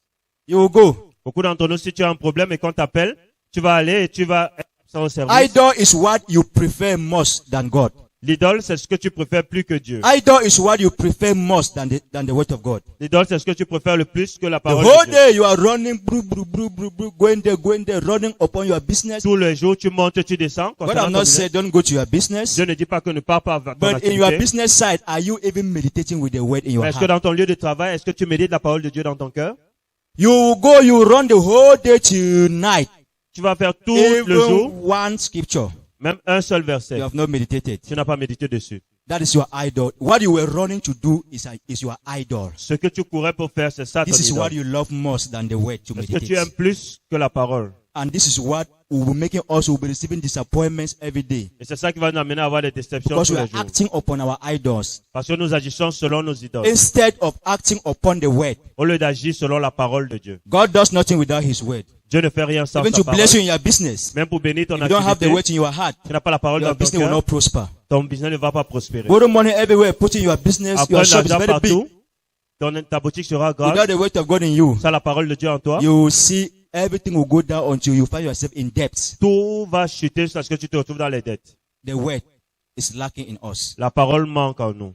You will go. Beaucoup d'entre nous, si tu as un problème et qu'on t'appelle, tu vas aller et tu vas être absent au service. Idol is what you prefer most than God. L'idole, c'est ce que tu préfères plus que Dieu. Idol is what you prefer most than the word of God. L'idole, c'est ce que tu préfères le plus que la The parole whole de Dieu. day you are running, going there, running upon your business. Tous les jours, tu montes, tu descends. God concernant have ton not business. said don't go to your business. Dieu ne dit pas que ne pars pas dans ton But in your activité. business side, are you even meditating with the word in your Mais est-ce que heart? dans ton lieu de travail, est-ce que tu médites la parole de Dieu dans ton cœur? You go, you run the whole day till night. Tu vas faire tout le Even jour, one scripture, même un seul you verset. have not meditated. Tu n'as pas médité dessus. That is your idol. What you were running to do is your idol. Ce que tu courais pour faire, c'est ça ton This is what idole. you love most than the word to Est-ce que tu aimes meditate. plus que la parole? And this is what will be making us, will be receiving disappointments every day. Et c'est ça qui va nous amener à avoir des déceptions Because tous we les are jours. acting upon our idols Parce que nous agissons selon nos idoles. instead of acting upon the word. Au lieu d'agir selon la parole de Dieu. God does nothing without his word. Dieu ne fait rien sans Even sa to parole. bless you in your business. Même pour bénir ton If you don't have the activité, word in your heart, tu n'as pas la parole your dans ton business will cœur, not prosper. ton business ne va pas prospérer. Borrow money everywhere, put in your business, Après your shop is l'argent very big. partout, ta boutique sera grande. Without the word of God in you, Sans la parole de Dieu en toi, you will see everything will go down until you find yourself in debt. tout va chuter jusqu'à ce que tu te retrouves dans les dettes. The word is lacking in us. La parole manque en nous.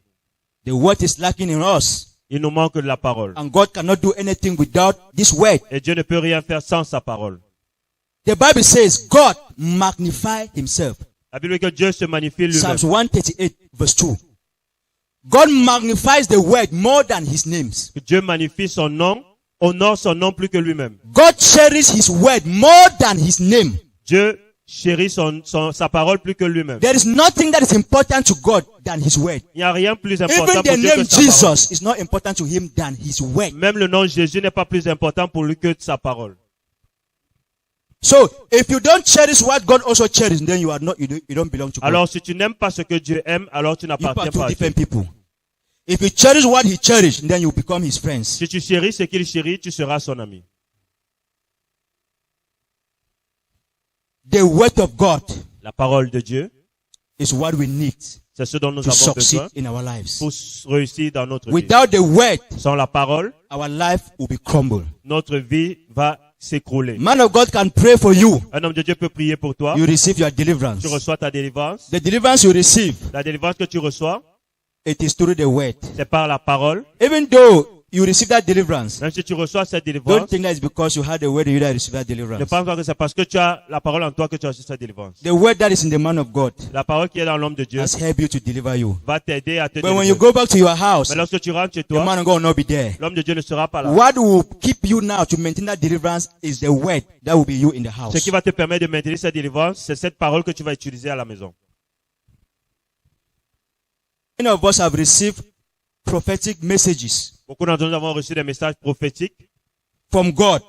The word is lacking in us. Il nous manque de la parole. And God cannot do anything without this word. Et Dieu ne peut rien faire sans sa parole. The Bible says God magnified himself. La Bible dit que Dieu se magnifie lui-même. Psalms 138 verse 2. God magnifies the word more than his names. Que Dieu magnifie son nom, honore son nom plus que lui-même. God cherishes his word more than his name. Dieu chérit sa parole plus que lui-même. There is nothing that is important to God than his word. Il n'y a rien plus important Even pour the Dieu name que sa parole. Jesus is not important to him than his word. Même le nom Jésus n'est pas plus important pour lui que sa parole. So, if you don't cherish what God also cherishes, then you don't belong to God. Alors si tu n'aimes pas ce que Dieu aime, alors tu You are n'appartiens two pas à Dieu. different people. If you cherish what he cherishes, then you become his friends. Si tu chéris ce qu'il chérit, tu seras son ami. The word of God La parole de Dieu, is what we need c'est ce dont nous to avons succeed besoin in our lives. pour réussir dans notre vie. Without the word, Sans la parole, our life will be crumbled. notre vie va s'écrouler. Man of God can pray for you. Un homme de Dieu peut prier pour toi. You receive your deliverance. Tu reçois ta délivrance. The deliverance you receive, La délivrance que tu reçois, it is through the word. c'est par la parole. Even though you receive that deliverance, Même si tu reçois cette don't délivrance, think that it's because you had the word in you that you receive that ne deliverance. pense pas que c'est parce que tu as la parole en toi que tu as reçu cette délivrance. The word that is in the man of God La parole qui est dans l'homme de Dieu has helped you to deliver you. va t'aider à te But when you délivrer. go back to your house, Mais lorsque tu rentres chez the toi, man of God will not be there. l'homme de Dieu ne sera pas là. What will keep you now to maintain that deliverance is the word that will be you in the house. Ce qui va te permettre de maintenir cette délivrance, c'est cette parole que tu vas utiliser à la maison. Many of us have received prophetic messages Beaucoup d'entre nous avons reçu des messages prophétiques from God,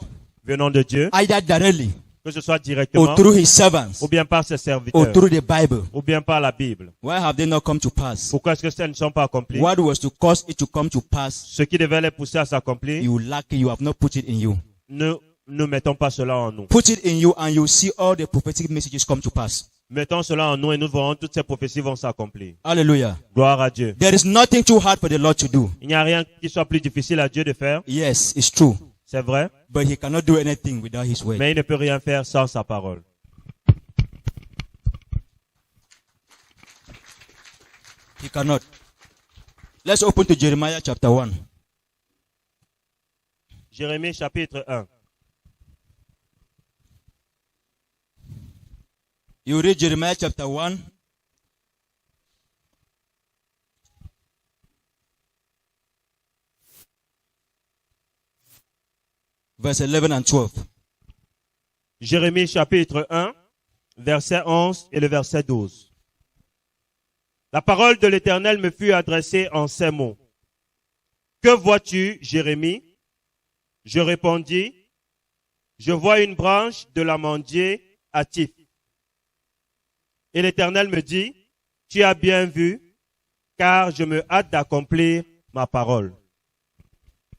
venant de Dieu, either directly que ce soit or directement, through his servants ou bien par ses or serviteurs, through the Bible. ou bien par la Bible. Why have they not come to pass? Pourquoi est-ce que ces ne sont pas accomplis? What was to cause it to come to pass? Ce qui devait les pousser à s'accomplir, You lack it, you have not put it in you. ne mettons pas cela en nous. Put it in you and you see all the prophetic messages come to pass. Mettons cela en nous et nous verrons toutes ces prophéties vont s'accomplir. Hallelujah. Gloire à Dieu. There is nothing too hard for the Lord to do. Il n'y a rien qui soit plus difficile à Dieu de faire. Yes, it's true. C'est vrai. But he cannot do anything without his word. Mais il ne peut rien faire sans sa parole. He cannot. Let's open to Jeremiah chapter 1. Jérémie chapitre 1. You read Jeremiah chapter 1. Verse 11 and 12. Jérémie chapitre 1, verset 11 et le verset 12. La parole de l'Éternel me fut adressée en ces mots. Que vois-tu, Jérémie? Je répondis, je vois une branche de l'amandier hâtif. Et l'Éternel me dit, tu as bien vu, car je me hâte d'accomplir ma parole.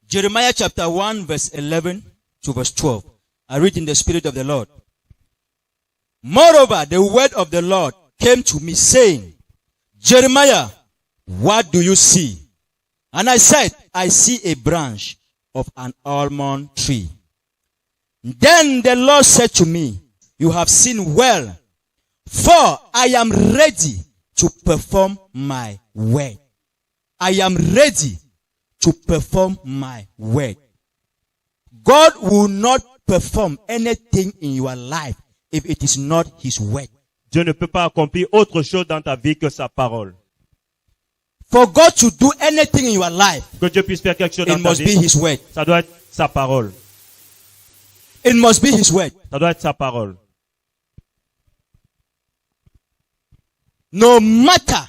Jeremiah chapter 1 verse 11 to verse 12. I read in the Spirit of the Lord. Moreover, the word of the Lord came to me saying, Jeremiah, what do you see? And I said, I see a branch of an almond tree. Then the Lord said to me, you have seen well, for I am ready to perform my word. I am ready to perform my word. God will not perform anything in your life if it is not his word. Dieu ne peut pas accomplir autre chose dans ta vie que sa parole. For God to do anything in your life, Que Dieu puisse faire quelque chose dans it ta must be vie, his word. ça doit être sa parole. It must be his word. Ça doit être sa parole. No matter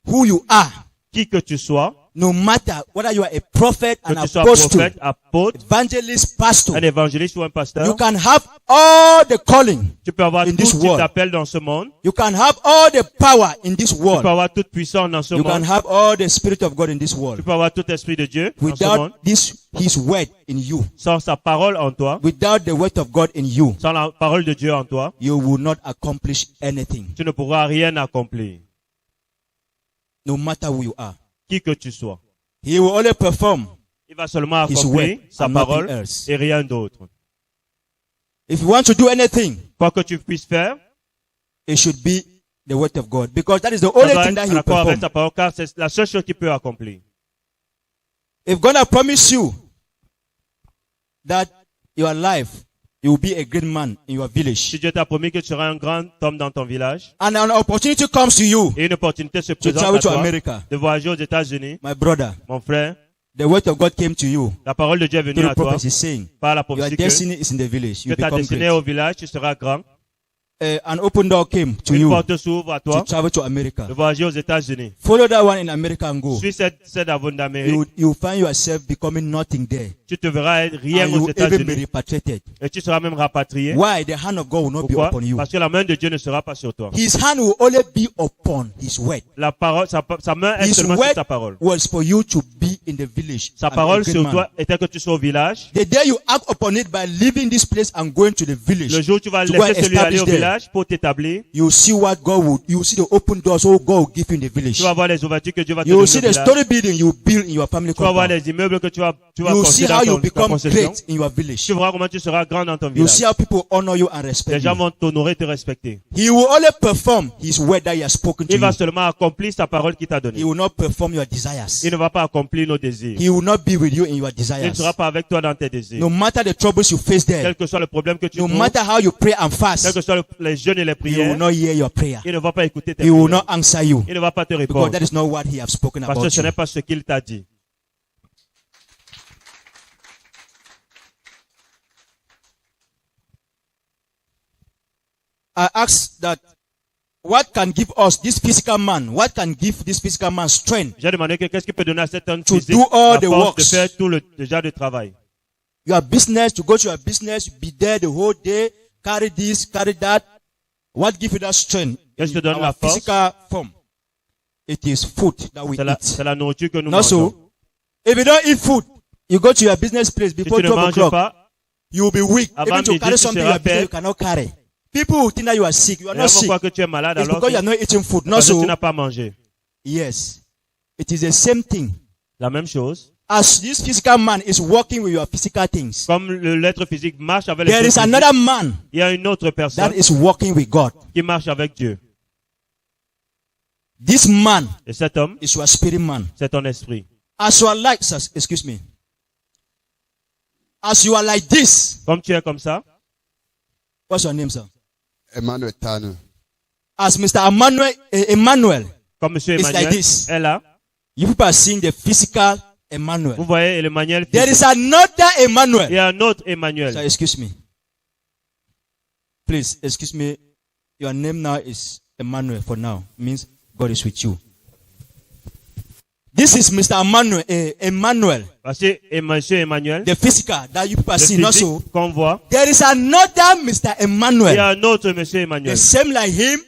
who you are, Qui que tu sois, no matter whether you are a prophet, que an tu sois apostle, prophète, apôtre, evangelist, pastor, un évangéliste ou un you pasteur, can have all the calling. tu peux avoir in tout this type world. d'appel dans ce monde, You can have all the power in this tu peux world. avoir toute puissance dans ce You can monde, have all the spirit of God in this tu world. peux avoir tout esprit de Dieu dans ce monde, Without his word in you, sans sa parole en toi, without the word of God in you, sans la parole de Dieu en toi, you will not accomplish anything. tu ne pourras rien accomplir, No matter who you are. qui que tu sois. He will only perform Il va seulement his accomplir word sa and nothing parole else. et rien d'autre. If you want to do anything, Quoi que tu puisses faire, it should be the word of God. Because that is the ça only doit thing être that he en will accord avec perform. sa parole, car c'est la seule chose qu'il peut accomplir. If God has promised you that your life, you will be a great man in your Si village, Dieu t'a promis que tu seras un grand homme dans ton village, and an opportunity comes to you et une opportunité se to présente travel à to toi America, de voyager aux États-Unis, my brother, mon frère, the word of God came to you. la parole de Dieu est venue The à toi prophet is saying, par la your prophétie que destiny is in the village. You ta become destinée great. au village, tu seras grand. An open door came to Une you porte s'ouvre à to toi travel to America. de voyager aux États-Unis. Follow that one in America and go. Suis cette avon You d'Amérique, will find yourself becoming nothing there. tu te verras être rien And you aux will even be États-Unis repatriated. et tu seras même rapatrié. Why? The hand of God will not be Pourquoi? upon you. Parce que la main de Dieu ne sera pas sur toi. His hand will only be upon his word. La parole, sa main est His seulement sur word ta parole. was for you to be in the village. Sa and be a parole great sur man. toi était que tu sois au village. The day you act upon it by leaving this place and going to the village, Le jour où tu vas to go and laisser celui aller establish au there, village pour t'établir, you will see what God will, you will see the open doors, so God will give you in the village. tu vas voir les ouvertures que Dieu va te You donner will au see the village. story building you will build in your family Tu vas voir compound. les immeubles que tu vas You will see construire how dans you ta become concession. great in your village. Tu verras comment tu seras grand dans ton You will see village. how people honor you and Les respect gens you. vont t'honorer, te respecter. He will only perform his word that he has spoken to Il va you. seulement accomplir sa parole qu'il t'a He donnée. will not perform your desires. Il ne va pas accomplir nos désirs. He will not be with you in your Il ne desires. sera pas avec toi dans tes désirs. No matter the troubles you face there, Quel que soit le problème que tu no trouves, matter how you pray and quels fast, que soient les jeûnes et les he will prières, not hear your prayer. il ne va pas écouter tes He will prières. not answer you Il ne va pas te because répondre. that is not what he has spoken Parce que about ce n'est you. pas ce qu'il t'a dit. I ask that what can give us this physical man? What can give this physical man strength? J'ai demandé que qu'est-ce qui peut donner à cet homme To physique do all la the force works. de faire tout le genre de travail. Your business, to go to your business, be there the whole day, carry this, carry that. What gives you that strength? Qu'est-ce qui te In donne our la force? physical form. It is food that we eat. C'est la nourriture que nous Not mangeons. so. If you don't eat food, you go to your business place Si before tu ne 12 manges o'clock, pas, you will be weak. avant Even to midi, carry tu something seras your business you faible. cannot carry. People will think that you are sick. You are les not gens vont sick. croire que tu es malade It's alors because you are que not eating food. Not parce que tu so. n'as pas mangé. Yes. It is the same thing. La même chose. As this physical man is working with your physical things, Comme l'être physique marche avec les there choses is physiques, another man il y a une autre that personne is working with God. qui marche avec Dieu. This man Et cet homme, is your spirit man. c'est ton esprit. As you are like, excuse me. As you are like this, Comme tu es comme ça, what's your name, sir? Emmanuel Tanu. As Mr. Emmanuel, comme Monsieur It's like Emmanuel this. est là, you people are seeing the physical Emmanuel. vous voyez Emmanuel. There is another Il y Emmanuel. a un autre Emmanuel. So excuse me. Please, excuse me. Your name now is Emmanuel for now. Means God is with you. This is Mr. Emmanuel, Voici Monsieur Emmanuel, the physical that you people le see, not so. physique qu'on voit. There is another Mr. Il y Emmanuel, a un autre Monsieur Emmanuel. the same like him,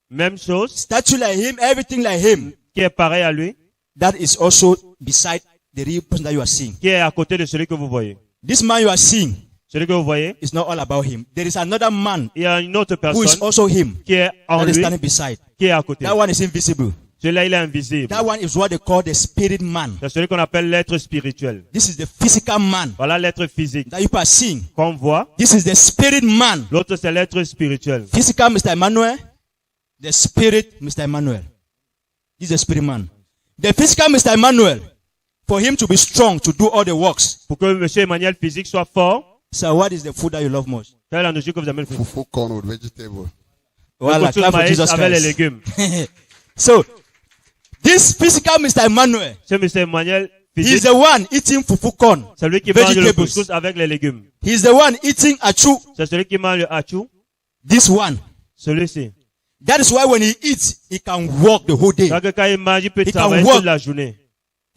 Même chose, statue like him, everything like him. qui est pareil à lui, That is also beside the real person that you are seeing. qui est à côté de celui que vous voyez. This man you are seeing Celui que vous voyez, is not all about him. There is another man il y a une autre who is personne also him qui est en that is lui, standing beside. qui est à côté. That one is invisible. Celui-là, il est invisible. That one is what they call the spirit man. C'est celui qu'on appelle l'être spirituel. This is the physical man Voilà l'être physique that you are seeing. qu'on voit. This is the spirit man. L'autre, c'est l'être spirituel. Physical Mr. Emmanuel. The spirit Mr. Emmanuel. This is the spirit man. The physical Mr. Emmanuel, for him to be strong, to do all the works. Pour que Monsieur Emmanuel physique soit fort, So what is the food that you love most? quelle est la nourriture que vous aimez le plus? Fufu corn with vegetable. Voilà, Le clap for maïs Jesus avec les Christ. légumes. So, this physical Mr. Emmanuel, C'est Monsieur Emmanuel he's physique. the one eating fufu corn. C'est lui qui mange le Vegetables. couscous avec les légumes. He's the one eating achu. C'est celui qui mange le hachou. This one. Celui-ci. That is why when he eats, he can walk the whole day. Donc, quand il mange, il peut He can travailler walk. toute la journée.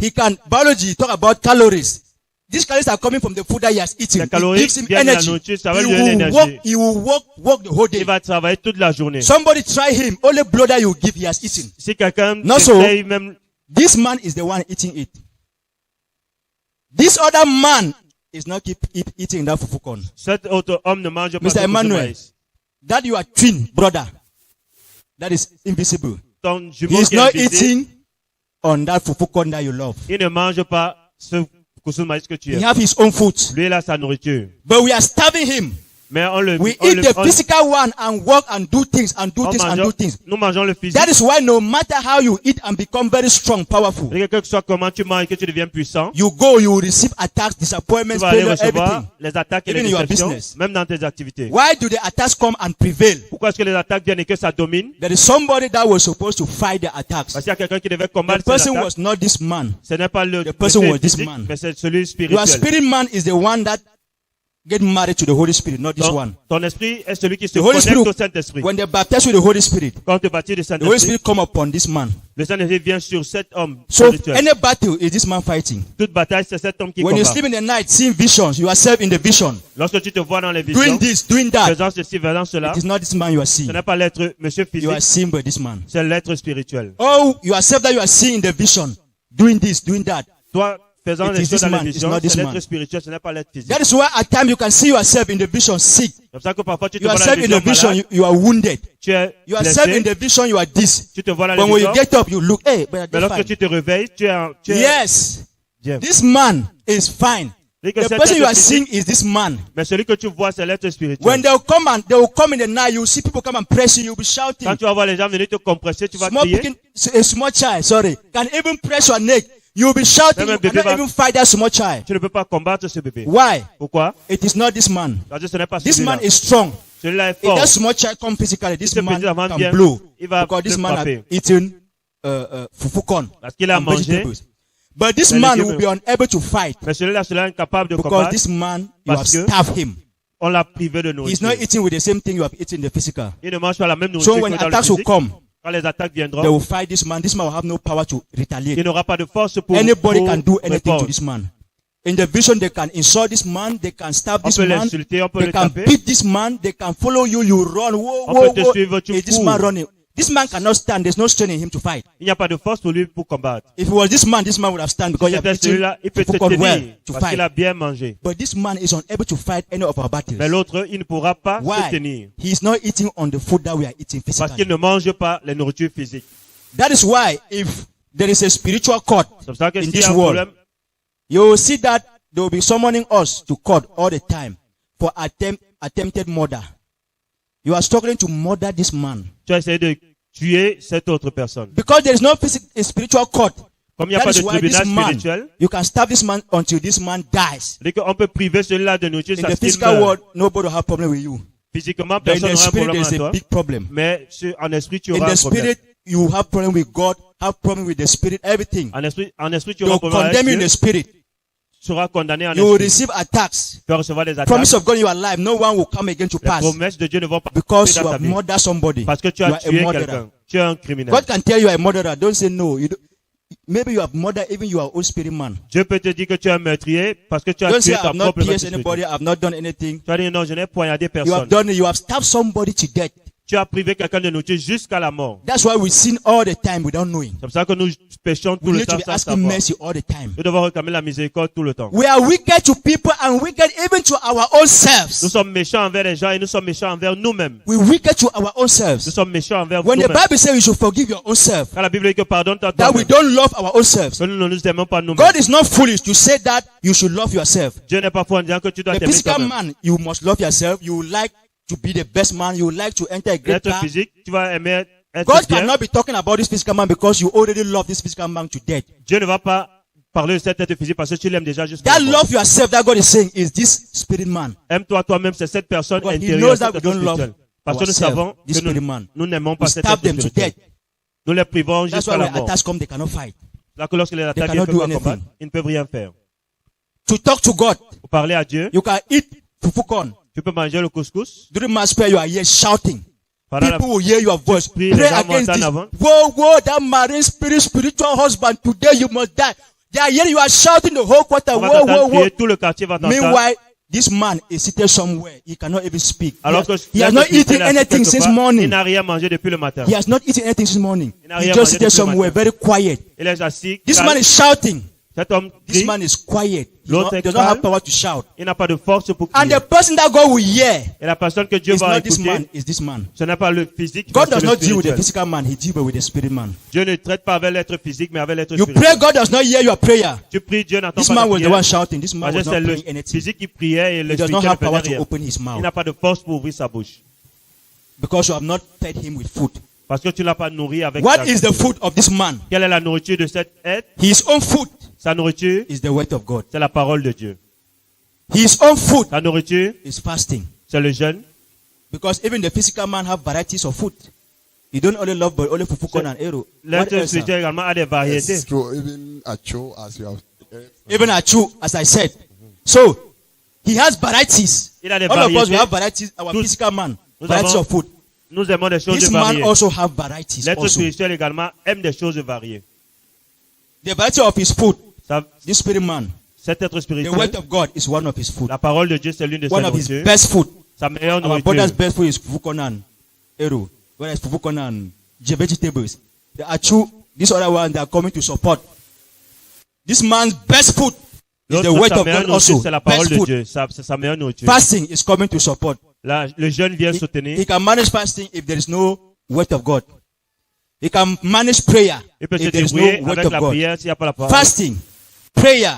He can, biology, talk about calories. These calories are coming from the food that he has eaten. Les It calories gives him viennent de la energy. nourriture, ça va lui donner l'énergie. He will work the whole day. Il va travailler toute la journée. Somebody try him. Only blood that you give, he has eaten. Si quelqu'un Not so. essaye même, This man is the one eating it. This other man is not keep eating that fufu corn. cet autre homme ne mange pas Mr. son Emmanuel, maïs. that your twin brother, that is invisible. Ton He jumeau is qui est not invisible, eating on that fufu corn that you love. il ne mange pas ce couscous de maïs que tu He aimes. have his own food. Lui, il a sa nourriture. But we are starving him. Mais on le, We on eat le- the on- physical one and work and do things and do on things and mange- do things. nous mangeons le physique. That is why no matter how you eat and become very strong, powerful, Et quel que soit comment tu manges, que tu deviens puissant, you go, you will receive attacks, tu disappointments, vas aller failure, recevoir everything. les attaques et les Even in your déceptions, business. même dans tes activités. Why do the attacks come and prevail? Pourquoi est-ce que les attaques viennent et que ça domine? There is somebody that was supposed to fight the attacks. Parce qu'il y a quelqu'un qui devait The combattre ces person attaques. was not this man. Ce n'est pas le The person le was this physique, man. mais c'est celui Your spirituel. spirit man is the one that get married to the Holy Spirit, not this one. Ton esprit est celui qui se The Holy connecte au Spirit, Saint-Esprit. when they baptize with the Holy Spirit, Quand on te baptise du the Holy Saint-Esprit, Spirit come upon this man. le Saint-Esprit vient sur cet homme So spirituel. any battle is this man fighting. Toute bataille, c'est cet homme qui When you combat. sleep in the night, seeing visions, you are self in the vision, Lorsque tu te vois dans les doing visions, this, doing that. faisant ceci, faisant cela, It is not this man you are ce seeing. n'est pas l'être monsieur You are physique, seeing by this man. c'est l'être spirituel. Oh, yourself that you are seeing in the vision, doing this, doing that. Toi, faisant It les is choses this dans man, les it's visions, not this c'est man. l'être spirituel, ce n'est pas l'être physique. That is why at times you can see yourself in the vision sick. C'est pour ça que parfois tu te vois dans Yourself les in the visions vision, malade, you are wounded. tu es Yourself in blessé, the vision, you are this. tu te vois dans But les when you visions, get up, you look, hey, but mais lorsque tu te réveilles, tu es yes, bien. this man is fine. Dis que The cet person you être are seeing physique, is this man. mais celui que tu vois, c'est l'être When spirituel. they will come in the night, you will see people come and press you, you'll be shouting. Quand tu vas voir les gens venir te compresser, tu vas Small crier. picking, a small child, sorry, can even press your neck. You'll be shouting, Même un you bébé cannot va- even fight that small child. Tu ne peux pas combattre ce bébé. Why? Pourquoi? It is not this man. Parce que ce n'est pas This celui-là. man is strong. Celui-là est If fort. that small child come physically, this Ce man petit enfant can vient, blow. il va Because this te man frapper. has eaten fufu corn Parce qu'il a and mangé. vegetables. But this Mais man les will be unable to fight Mais celui-là est incapable de because combattre. this man, you have Parce que starved him. On l'a privé de He's nourriture. not eating with the same thing you have eaten in the physical. Il ne mange pas la même nourriture So que when dans le attacks will physique. come, Quand les attaques they viendront, will fight this man. This man will have no power to il retaliate. n'aura pas de force pour Anybody can do pour anything to répondre. this man. In the vision, they can insult this man, they can stab On this peut man, l'insulter, on peut they le can taper. beat this man, they can follow you, you run, whoa, On whoa, peut te whoa. suivre, tu Is this cours. man running? This man cannot stand. There's no strength in him to fight. Il n'y a pas de force pour lui pour combattre. If it was this man would have stand because he C'était has eaten celui-là, il peut se fufu well tenir to parce qu'il fight. a bien mangé. But this man is unable to fight any of our battles. Mais l'autre, il ne pourra pas se Why? tenir. He is not eating on the food that we are eating Parce physically. qu'il ne mange pas les nourritures physiques. That is why if there is a spiritual court C'est pour ça que in s'il y this a un world, problème, you will see that they will be summoning us to court all the time for attempted murder. You are struggling to murder this man tu as essayé de tuer cette autre personne. because there is no a spiritual court. Comme il n'y a That pas is de why this tribunal man, spirituel, you can stab this man until this man dies. dès qu'on peut priver celui-là de nourriture, In ça the ce qu'il physical meurt. world, nobody will have problem with you. Physiquement, But in personne the n'aura un spirit, problème there is avec a toi. big problem. Mais en esprit, tu In auras the un problème. spirit, you have problem with God, have problem with the spirit, everything. En esprit, tu They auras un will problème avec condemn you in Dieu. the spirit. Tu seras condamné en You will esprit. receive attacks. Tu vas recevoir des attaques. Promise of God in your life, no one will come again to Les pass promesses de Dieu ne vont pas because passer you dans ta have vie. murdered somebody. Parce que tu You as are a tué murderer. quelqu'un. Tu es un criminel. God can tell you are a murderer. Don't say no. Maybe you have murdered even your own spirit man. Dieu peut te dire que tu es un meurtrier parce que tu as Don't say tué I ta have not propre pierced maître anybody. spirituel. I have not done anything. Tu as dit non, je n'ai poignardé You personne. have done it. You have stabbed somebody to death. Tu as privé quelqu'un de nourriture jusqu'à la mort. That's why we sin all the time without knowing. C'est pour ça que nous péchons tout We le need to temps be sans asking savoir. mercy all the time. Nous devons réclamer la miséricorde tout le temps. We are wicked to people and wicked even to our own Nous selves. sommes méchants envers les gens et nous sommes méchants envers nous-mêmes. We wicked to our own Nous selves. sommes méchants envers When the nous-mêmes. Bible says you should forgive your own self, Quand la Bible dit que pardonne ta that we toi-même, don't love our own selves. que nous ne nous aimons pas nous-mêmes. God is not foolish to say that you should love yourself. Dieu n'est pas fou en disant que tu dois The t'aimer physical toi-même. man, you must love yourself. You like to be the best man. You like to enter a great L'être car. physique, tu vas aimer être God bien. cannot be talking about this physical man because you already love this physical man to death. Dieu ne va pas parler de cette être physique parce que tu l'aimes déjà jusqu'à That la mort. love yourself that God is saying is this spirit man. Aime-toi toi-même, c'est cette personne Because he intérieure, knows cette that we personne don't love spirituelle. Parce que nous ourselves, savons this que spirit man. nous n'aimons We pas cette stab être them to spirituelle. death. Nous les privons That's jusqu'à why la when mort. attacks come, they cannot fight. Là que lorsque les attaques cannot viennent, ils do peuvent pas anything. combattre. Ils ne peuvent rien faire. To talk to God, Pour parler à Dieu, you can eat fufu corn. tu peux manger le couscous. During mass prayer, you are here shouting. Pendant la People will hear your voice. prie, Pray les gens vont against this. entendre avant. Whoa, whoa, that marine spirit, spiritual husband, today you must die. They are yelling, you are shouting the whole quarter. On va Whoa, whoa, t'entendre whoa. crier, tout le quartier va t'entendre. Meanwhile, this man is seated somewhere. He cannot even speak. Alors que He has not eaten anything since il morning. n'a rien mangé depuis le matin. He has not eaten anything since morning. Il n'a He rien just mangé seated depuis le somewhere, matin. very quiet. Il est assis. This calme. man is shouting. Cet homme This crie. man is quiet. He L'autre est does not have calme. power to shout. Il n'a pas de force pour And crier. the person that God will hear Et la personne que Dieu is va not this man, écouter, is this man. ce n'est pas le physique, God mais does c'est not le deal with the spirituel. physical man, he deals with the spirit man. Dieu ne traite pas avec l'être physique, mais avec l'être You spirituel. pray, God does not hear your prayer. Tu pries, Dieu n'entend This pas man ta was the prière. one shouting. This man Parce was que not c'est le praying anything. physique qui priait et le He does not spirituel ne have power faisait to rien. open his Il mouth n'a pas de force pour ouvrir sa bouche. because you have not fed him with food. Parce que tu ne l'as pas nourri avec What ta- is the food of this man? Quelle est la nourriture de cet être? His own food Sa nourriture, is the word of God. c'est la parole de Dieu. His own food Sa nourriture, is fasting. c'est le jeûne. Because even the physical man have varieties of food. You don't only love but only fufu corn and arrow. What L'être else? spirituel également a des variétés. It's true. Even Acho, as you have. Even Achu, as I said. So, he has varieties. Il a des All of us, we variétés. have varieties. Our Tous- physical man, nous varieties avons of food. Nous aimons des choses This man variées. also have varieties. L'être Also. spirituel également aime des choses variées. The variety of his food, Ça- this spirit man, cet être the spirituel, word of God is one of his food. la parole de Dieu, c'est l'une de ses One of his nourritures. best food. Sa meilleure Our nourriture. brother's best food is fufu corn and arrow. Whereas fufu corn and vegetables. The Achu, this other one, they are coming to support. This man's best food is the L'autre, word sa of meilleure God nourriture, also. c'est la parole Best de food. Dieu. C'est sa meilleure nourriture. Fasting is coming to support. Là, le jeûne vient He soutenir. can manage fasting if there is no word of God. He can manage prayer Il peut se if there is no débrouiller word avec of la God. prière s'il n'y a pas la parole. Fasting, prayer,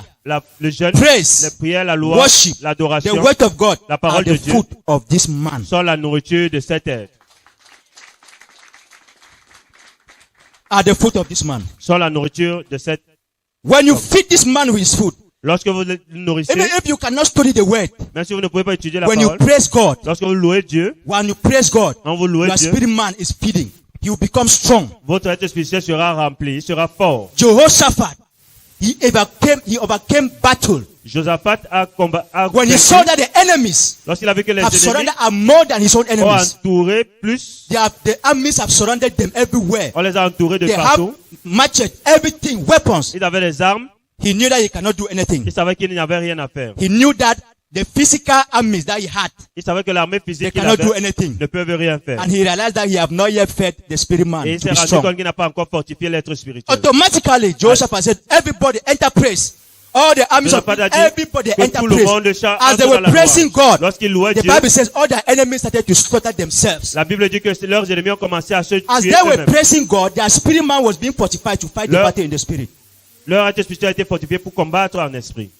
Le jeûne, praise, la prière, la loi, worship, the l'adoration word of God la are parole the de Dieu food of this man. sont la nourriture de cet être. Are the food of this man. Sont la nourriture de cet. When you feed this man with his food, Lorsque vous le nourrissez, even if you cannot study the word, même si vous ne pouvez pas étudier la when you parole, praise God, lorsque vous louez Dieu, when you praise God, quand vous louez your Dieu, spirit man is feeding. He will become strong. votre être spirituel sera rempli, il sera fort. Jehoshaphat, he overcame battle. Josaphat a combattu. When he saw that the enemies Lorsqu'il a vu que les have ennemis surrounded are more than his own ont enemies. entouré plus, The armies have surrounded them everywhere. on les a entourés de They partout. have matched everything, weapons. Ils avaient des armes, He knew that he cannot do anything. ils savaient qu'il n'y avait rien à faire. He knew that the physical armies that he had, Ils savaient que l'armée they physique qu'il cannot do avait anything. ne peuvent rien faire. And he realized that he have not yet fed the spirit man Et il to s'est be rendu strong. compte qu'il n'a pas encore fortifié l'être spirituel. Automatically, Jehoshaphat said, everybody enter praise. All the armies of Josaphat a dit everybody que enter tout le praise. monde As they entre were dans la praising gloire. God, Lorsqu'ils louaient the Dieu, Bible says all their enemies started to slaughter themselves. la Bible dit que leurs ennemis ont commencé à se As tuer they were eux-mêmes. praising God, their spirit man was being fortified to fight the Leur- battle in the spirit. Leur être spirituel a été fortifié pour combattre en esprit.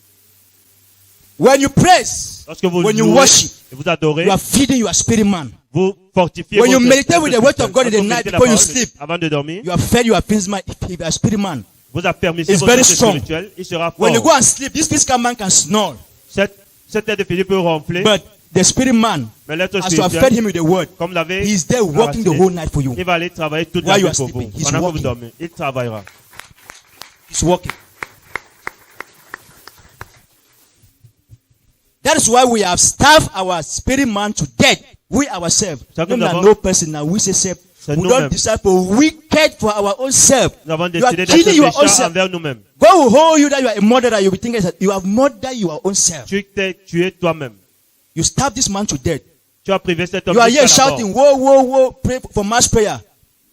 When you praise, Lorsque vous when you louez worship, et vous adorez, you are feeding your spirit man. vous fortifiez When you votre meditate être with the word of spirituel. God in the Quand vous night méditez la before you parole sleep, avant de dormir, you have fed your spirit man. vous affermissez It's votre very être strong. spirituel, il sera When you fort. go and sleep, this physical man can snore. Cet être physique peut ronfler, But the spirit man, mais l'être as you have fed spirituel, him with the word, comme l'avez he is there working the enraciné, whole night for you. il va aller travailler toute While la you nuit are pour vous. sleeping, he's Pendant que vous working. dormez, il travaillera. He's working. That is why we have starved our spirit man to death. We ourselves. C'est que No, nous avons- no person now. We say, C'est we nous-mêmes. don't decide for wicked for our own self. Nous avons You are décidé killing d'être your own méchants self. envers nous-mêmes. God will hold you that you are a murderer. You will think that you have murdered your own self. Tu t'es tué toi-même. You starve this man to death. Tu as privé cet homme You are jusqu'à here la mort. shouting, whoa, whoa, whoa, pray for mass prayer.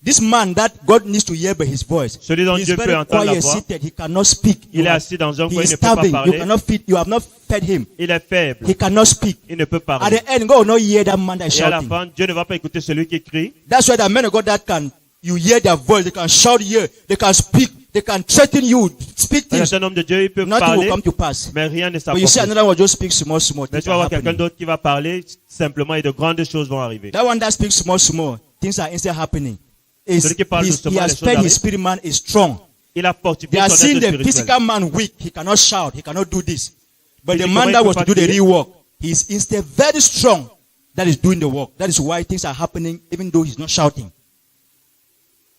This man that God needs to hear by his voice. Celui dont He is Dieu peut very entendre la quiet, voix. seated. He cannot speak. Il est You are- assis dans un He coin, il is ne peut pas starving. You parler. cannot feed. You have not fed him. Il est faible, He cannot speak. il ne peut At parler. the end, God will not hear that man that is Et à la shouting. fin, Dieu ne va pas écouter celui qui crie. That's why the men of God that can, you hear their voice, they can shout here, they can speak, they can threaten you, speak Il y a things. un homme de Dieu, il peut Nothing will parler, come to pass. mais rien ne But you see s'accomplit. another one just speak small, small. Mais Things tu vas are voir quelqu'un happening. d'autre qui va parler simplement et de grandes choses vont arriver. That one that speaks small, small, things are instead happening. Celui qui parle He doucement, has les choses fed his arrivent. spirit man is strong. Il a They fortifié are son seeing être the spirituel. physical man weak. He cannot shout. He cannot do this. But the Physiquement, man il that peut was to pas do the crier. real work, he is instead very strong. That is doing the work. That is why things are happening even though he's not shouting.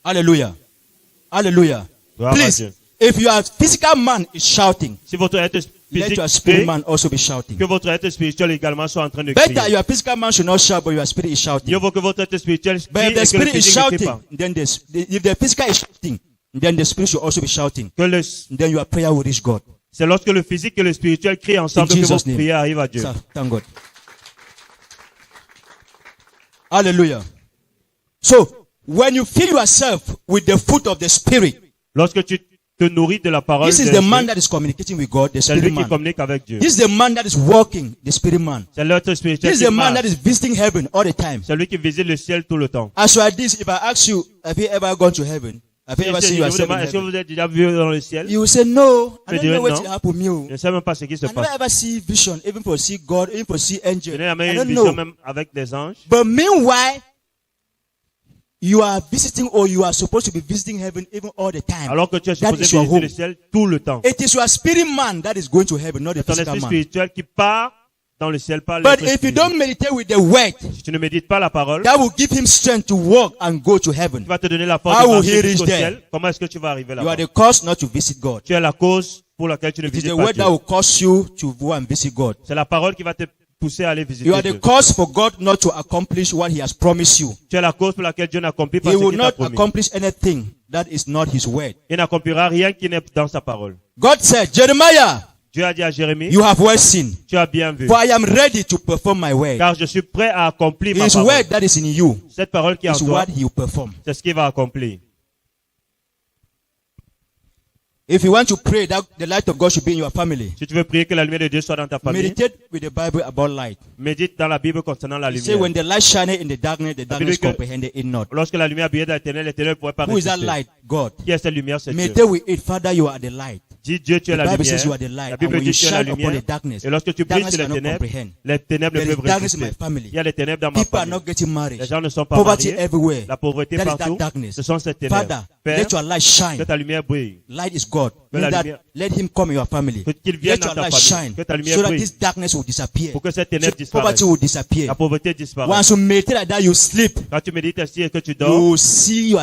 Hallelujah. Hallelujah. Gloire à Please, Dieu. if your physical man is shouting, Si votre être let physique your spirit crie, man also be shouting. que votre être spirituel également soit en train de Better crier. your physical man should not shout, but your spirit is shouting. Mieux vaut que votre être spirituel But crie if the et que le spirit is physique ne crie shouting, pas. then if the physical is shouting, then the spirit should also be shouting. Que Then your prayer will reach God. c'est lorsque le physique et le spirituel crient ensemble In que Jesus' votre name. prière arrive à Dieu. So, thank God. Hallelujah. So, when you fill yourself with the food of the spirit, Lorsque tu te nourris de la parole, this is de the man l'esprit, that is communicating with God, the c'est spirit lui qui man. communique avec Dieu. This is the man that is walking, the spirit man. C'est l'être spirituel This qui is the man marche. that is visiting heaven all the time. C'est lui qui visite le ciel tout le temps. As you are this, if I ask you, have you ever gone to heaven? Have you ever seen Je vous yourself in demande, est-ce que heaven? vous êtes déjà vu dans le ciel? You will say, no, I Je don't dirais know what non. will happen to me. Je ne sais même pas ce qui se I never passe. ever see vision, even for see God, even for see Je angel. n'ai I jamais eu une don't vision know. même avec des anges. But meanwhile, you are visiting or you are supposed to be visiting heaven even all the time. Alors que tu es That supposé is your visiter home. le ciel tout le temps. It is your spirit man that is going to heaven, not the C'est ton physical esprit man. spirituel qui part dans le ciel par But l'esprit if you spirituel. don't meditate with the word, Si tu ne médites pas la parole, that will give him strength to walk and go to heaven. tu vas te donner la force How de will he marcher reach jusqu'au there? ciel. Comment est-ce que tu vas arriver You are là-bas? the cause not to visit God. Tu es la cause pour laquelle tu ne It is visites the pas word Dieu. that will cause you to go and visit God. C'est la parole qui va te pousser à aller visiter You are the Dieu. cause for God not to accomplish what he has promised you. Tu es la cause pour laquelle Dieu n'accomplit pas He ce will qu'il t'a not promis. accomplish anything that is not his word. Il n'accomplira rien qui n'est dans sa parole. God said, Jeremiah, Dieu a dit à Jérémie, you have well seen, tu as bien vu, for I am ready to perform my word. car je suis prêt à accomplir ma His parole. word that is in you Cette parole qui est en is toi, what he will perform. c'est ce qu'il va accomplir. If you want to pray that the light of God should be in your family, Si tu veux prier que la lumière de Dieu soit dans ta famille, meditate with the Bible about light. médite dans la Bible concernant la He say lumière. when the light shined in the darkness que- comprehended it not. Lorsque la lumière brillait dans les ténèbres ne pouvaient pas Who is that résister. light? God. Qui est cette lumière? C'est Dieu. Meditate with it. Father, you are the light. Dis Dieu, tu es The la Bible says you are lumière. the light. La And Bible when you dit tu es la shine upon lumière. the darkness, Et lorsque tu brilles darkness sur les cannot ténèbres, comprehend. les ténèbres ne There is peuvent darkness in my résister. family. Il y a les ténèbres dans ma People are famille. not getting married. Les gens ne sont pas Poverty mariés. everywhere. La pauvreté That is that partout. darkness. Ce sont ces ténèbres. Father, Père, let your light shine. que ta lumière brille. Light is God. Que la Mean that lumière- let him come in your family. Qu'il vienne Let dans your ta light famille. shine Que ta lumière so that brille. this darkness will disappear. Pour que cette So ténèbre disparaisse. poverty will disappear. La pauvreté disparaisse. Once you meditate like that, you sleep. Quand tu médites ainsi et que tu You dors, will see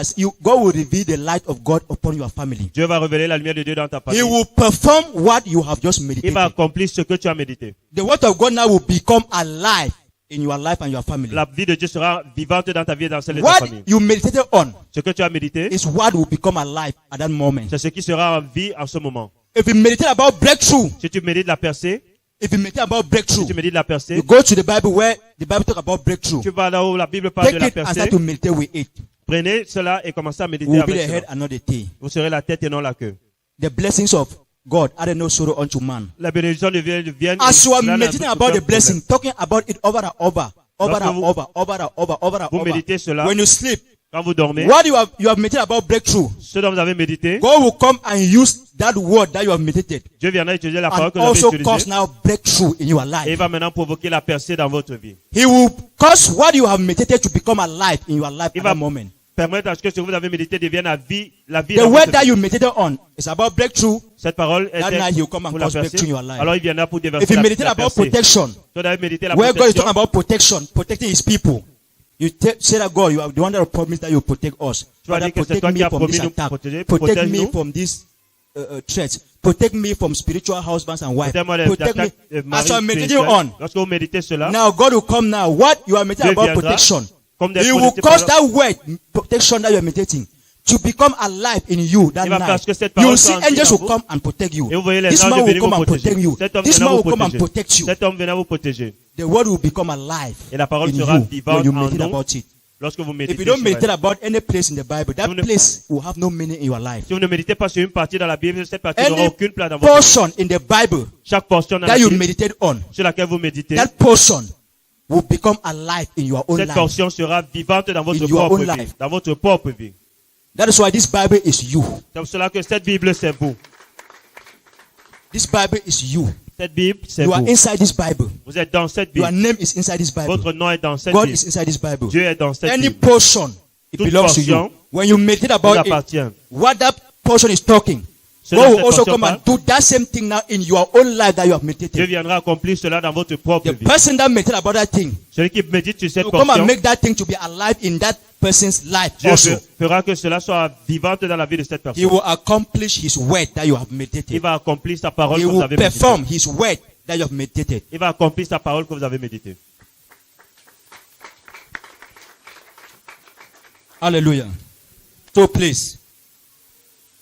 God will reveal the light of God upon your family. Dieu va révéler la lumière de Dieu dans ta He famille. will perform what you have just Il meditated. va accomplir ce que tu as médité. The word of God now will become alive in your life and your family. La vie de Dieu sera vivante dans ta vie et dans celle de ta What famille. you meditated on Ce que tu as médité, is what will become alive at that moment. c'est ce qui sera en vie en ce moment. If you meditate about breakthrough, Si tu médites la percée, if you meditate about si breakthrough, tu médites la percée, you go to the Bible where the Bible talk about breakthrough. tu vas là où la Bible parle de Take la it and percée. start to meditate with it. Prenez cela et commencez à méditer We will be the avec head cela. and not the tail. Vous serez la tête et non la queue. The blessings of God added no sorrow unto man. La bénédiction vienne. As you are cela n'a meditating aucun about the problème. blessing, talking about it over and over, over Lorsque and vous- over, over and over, over and Vous over. méditez cela. When you sleep, Quand vous dormez, what you have meditated about breakthrough, ce dont vous avez médité, God will come and use that word that you have meditated Dieu viendra utiliser la parole and que vous avez also cause utilisée now breakthrough in your et il life. va maintenant provoquer la percée dans votre vie. He will cause what you have meditated to become alive in your life Il at va that moment. permettre à ce que ce que vous avez médité devienne la vie The dans word votre that vie. you meditated on is about breakthrough. Cette parole That était night he'll come and pour la cause percée. breakthrough in your life. Alors il viendra pour If déverser you la meditate about percée. protection, Toi vous avez médité la where God is protection. talking about protection, protecting his people, you say that God, you are the one that promised that you will protect us. Tu vas Father, dire que c'est protect toi me qui as from promis this nous attack. protéger. Protect me Protège-nous. from these threats. Protect me from spiritual husbands and wives. Protège-moi des Protect me. attaques de As mari you are meditating spirituel. on, Lorsque vous méditez cela, now God will come now. What you are meditating Dieu about viendra protection, comme des He will protecteurs cause par- that word, protection that you are meditating, to become alive in you that Il va faire night. que cette You will parole see soit en angels vie will en come and protect you. et vous voyez les This anges man will venir come vous and protect protéger. you. Cet homme This viendra man vous will come and protéger. protect you. Cet homme viendra vous protéger. The word will become alive Et la parole in sera you vivante when you en meditate nous about it. lorsque vous If méditez you don't sur meditate elle. about any place in the Bible, that vous ne- place will have no meaning in your life. Si vous ne méditez pas sur une partie dans la Bible, cette partie n'aura Any aucune place dans votre vie. portion in the Bible Chaque portion dans that la you Bible meditate on, sur laquelle vous méditez, that portion will become alive in your own cette life. portion sera vivante dans votre In your propre own vie. life. Dans votre propre vie. That is why this Bible is you. C'est pour cela que cette Bible, c'est vous. This Bible is you. Cette Bible, c'est You are vous. inside this Bible. Vous êtes dans cette Your Bible. name is inside this Bible. Votre nom est dans cette God Bible. is inside this Bible. Dieu est dans cette Any Bible. portion, it Toute belongs to you. portion When you meditate Vous about it, appartient. what that portion is talking, Cela, God cette will also portion come and parle. do that same thing now in your own life that you have Dieu meditated. viendra accomplir cela dans votre propre The vie. person that meditated about that thing Celui qui médite sur cette will come and portion, make that thing to be alive in that person's life Dieu also. fera que cela soit vivante dans la vie de cette He personne. will accomplish his word that you have Il meditated. va accomplir sa parole He que vous will avez méditée. perform his word that you have meditated. Il va accomplir sa parole que vous avez méditée. Hallelujah. So please,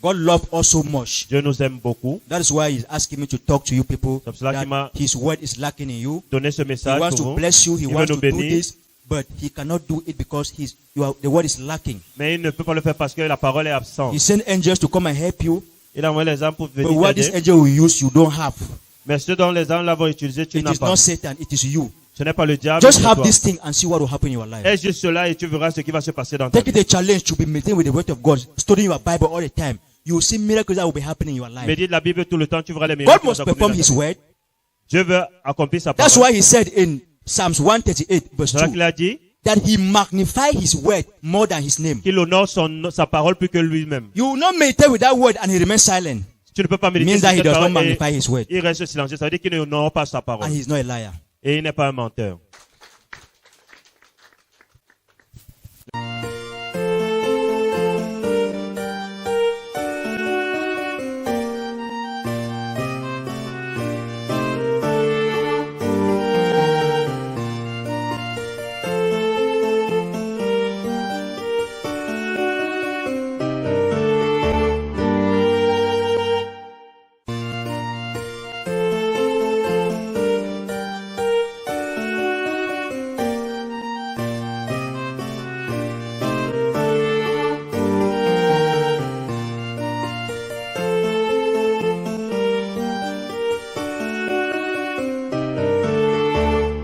God loved us so much. Dieu nous aime beaucoup. That is why He's asking me to talk to you people. C'est pour cela qu'il m'a That His word is lacking in you. donné ce He message wants pour to vous. bless you. He Il veut wants nous to do bénir, this, but He cannot do it because the word is lacking. mais il ne peut pas le faire parce que la parole est absente. He sent angels to come and help you, Il a envoyé les âmes pour but venir what this t'aider. angel will use, you don't have. Mais ce dont les âmes l'avons utilisé, tu It n'as is pas. not Satan. It is you. Ce n'est pas le diable. Just c'est have toi. this thing and see what will happen in your life. Aie juste cela et tu verras ce qui va se passer dans ta Take vie. it a challenge to be maintained with the word of God, studying your Bible all the time. You will see miracles that will be happening in your life. Médite la Bible tout le temps, tu verras les miracles. God must perform His word. Dieu veut accomplir sa That's parole. why He said in Psalms 138, verse C'est là 2, qu'il a dit that He magnify His word more than His name. qu'il honore sa parole plus que lui-même. You will not meditate with that word and He remains silent. Si tu ne peux pas méditer Means sur that He cette does not parole et magnify His word. il reste silencieux, ça veut dire qu'il n'honore pas sa parole. And He's not a liar. Et il n'est pas un menteur.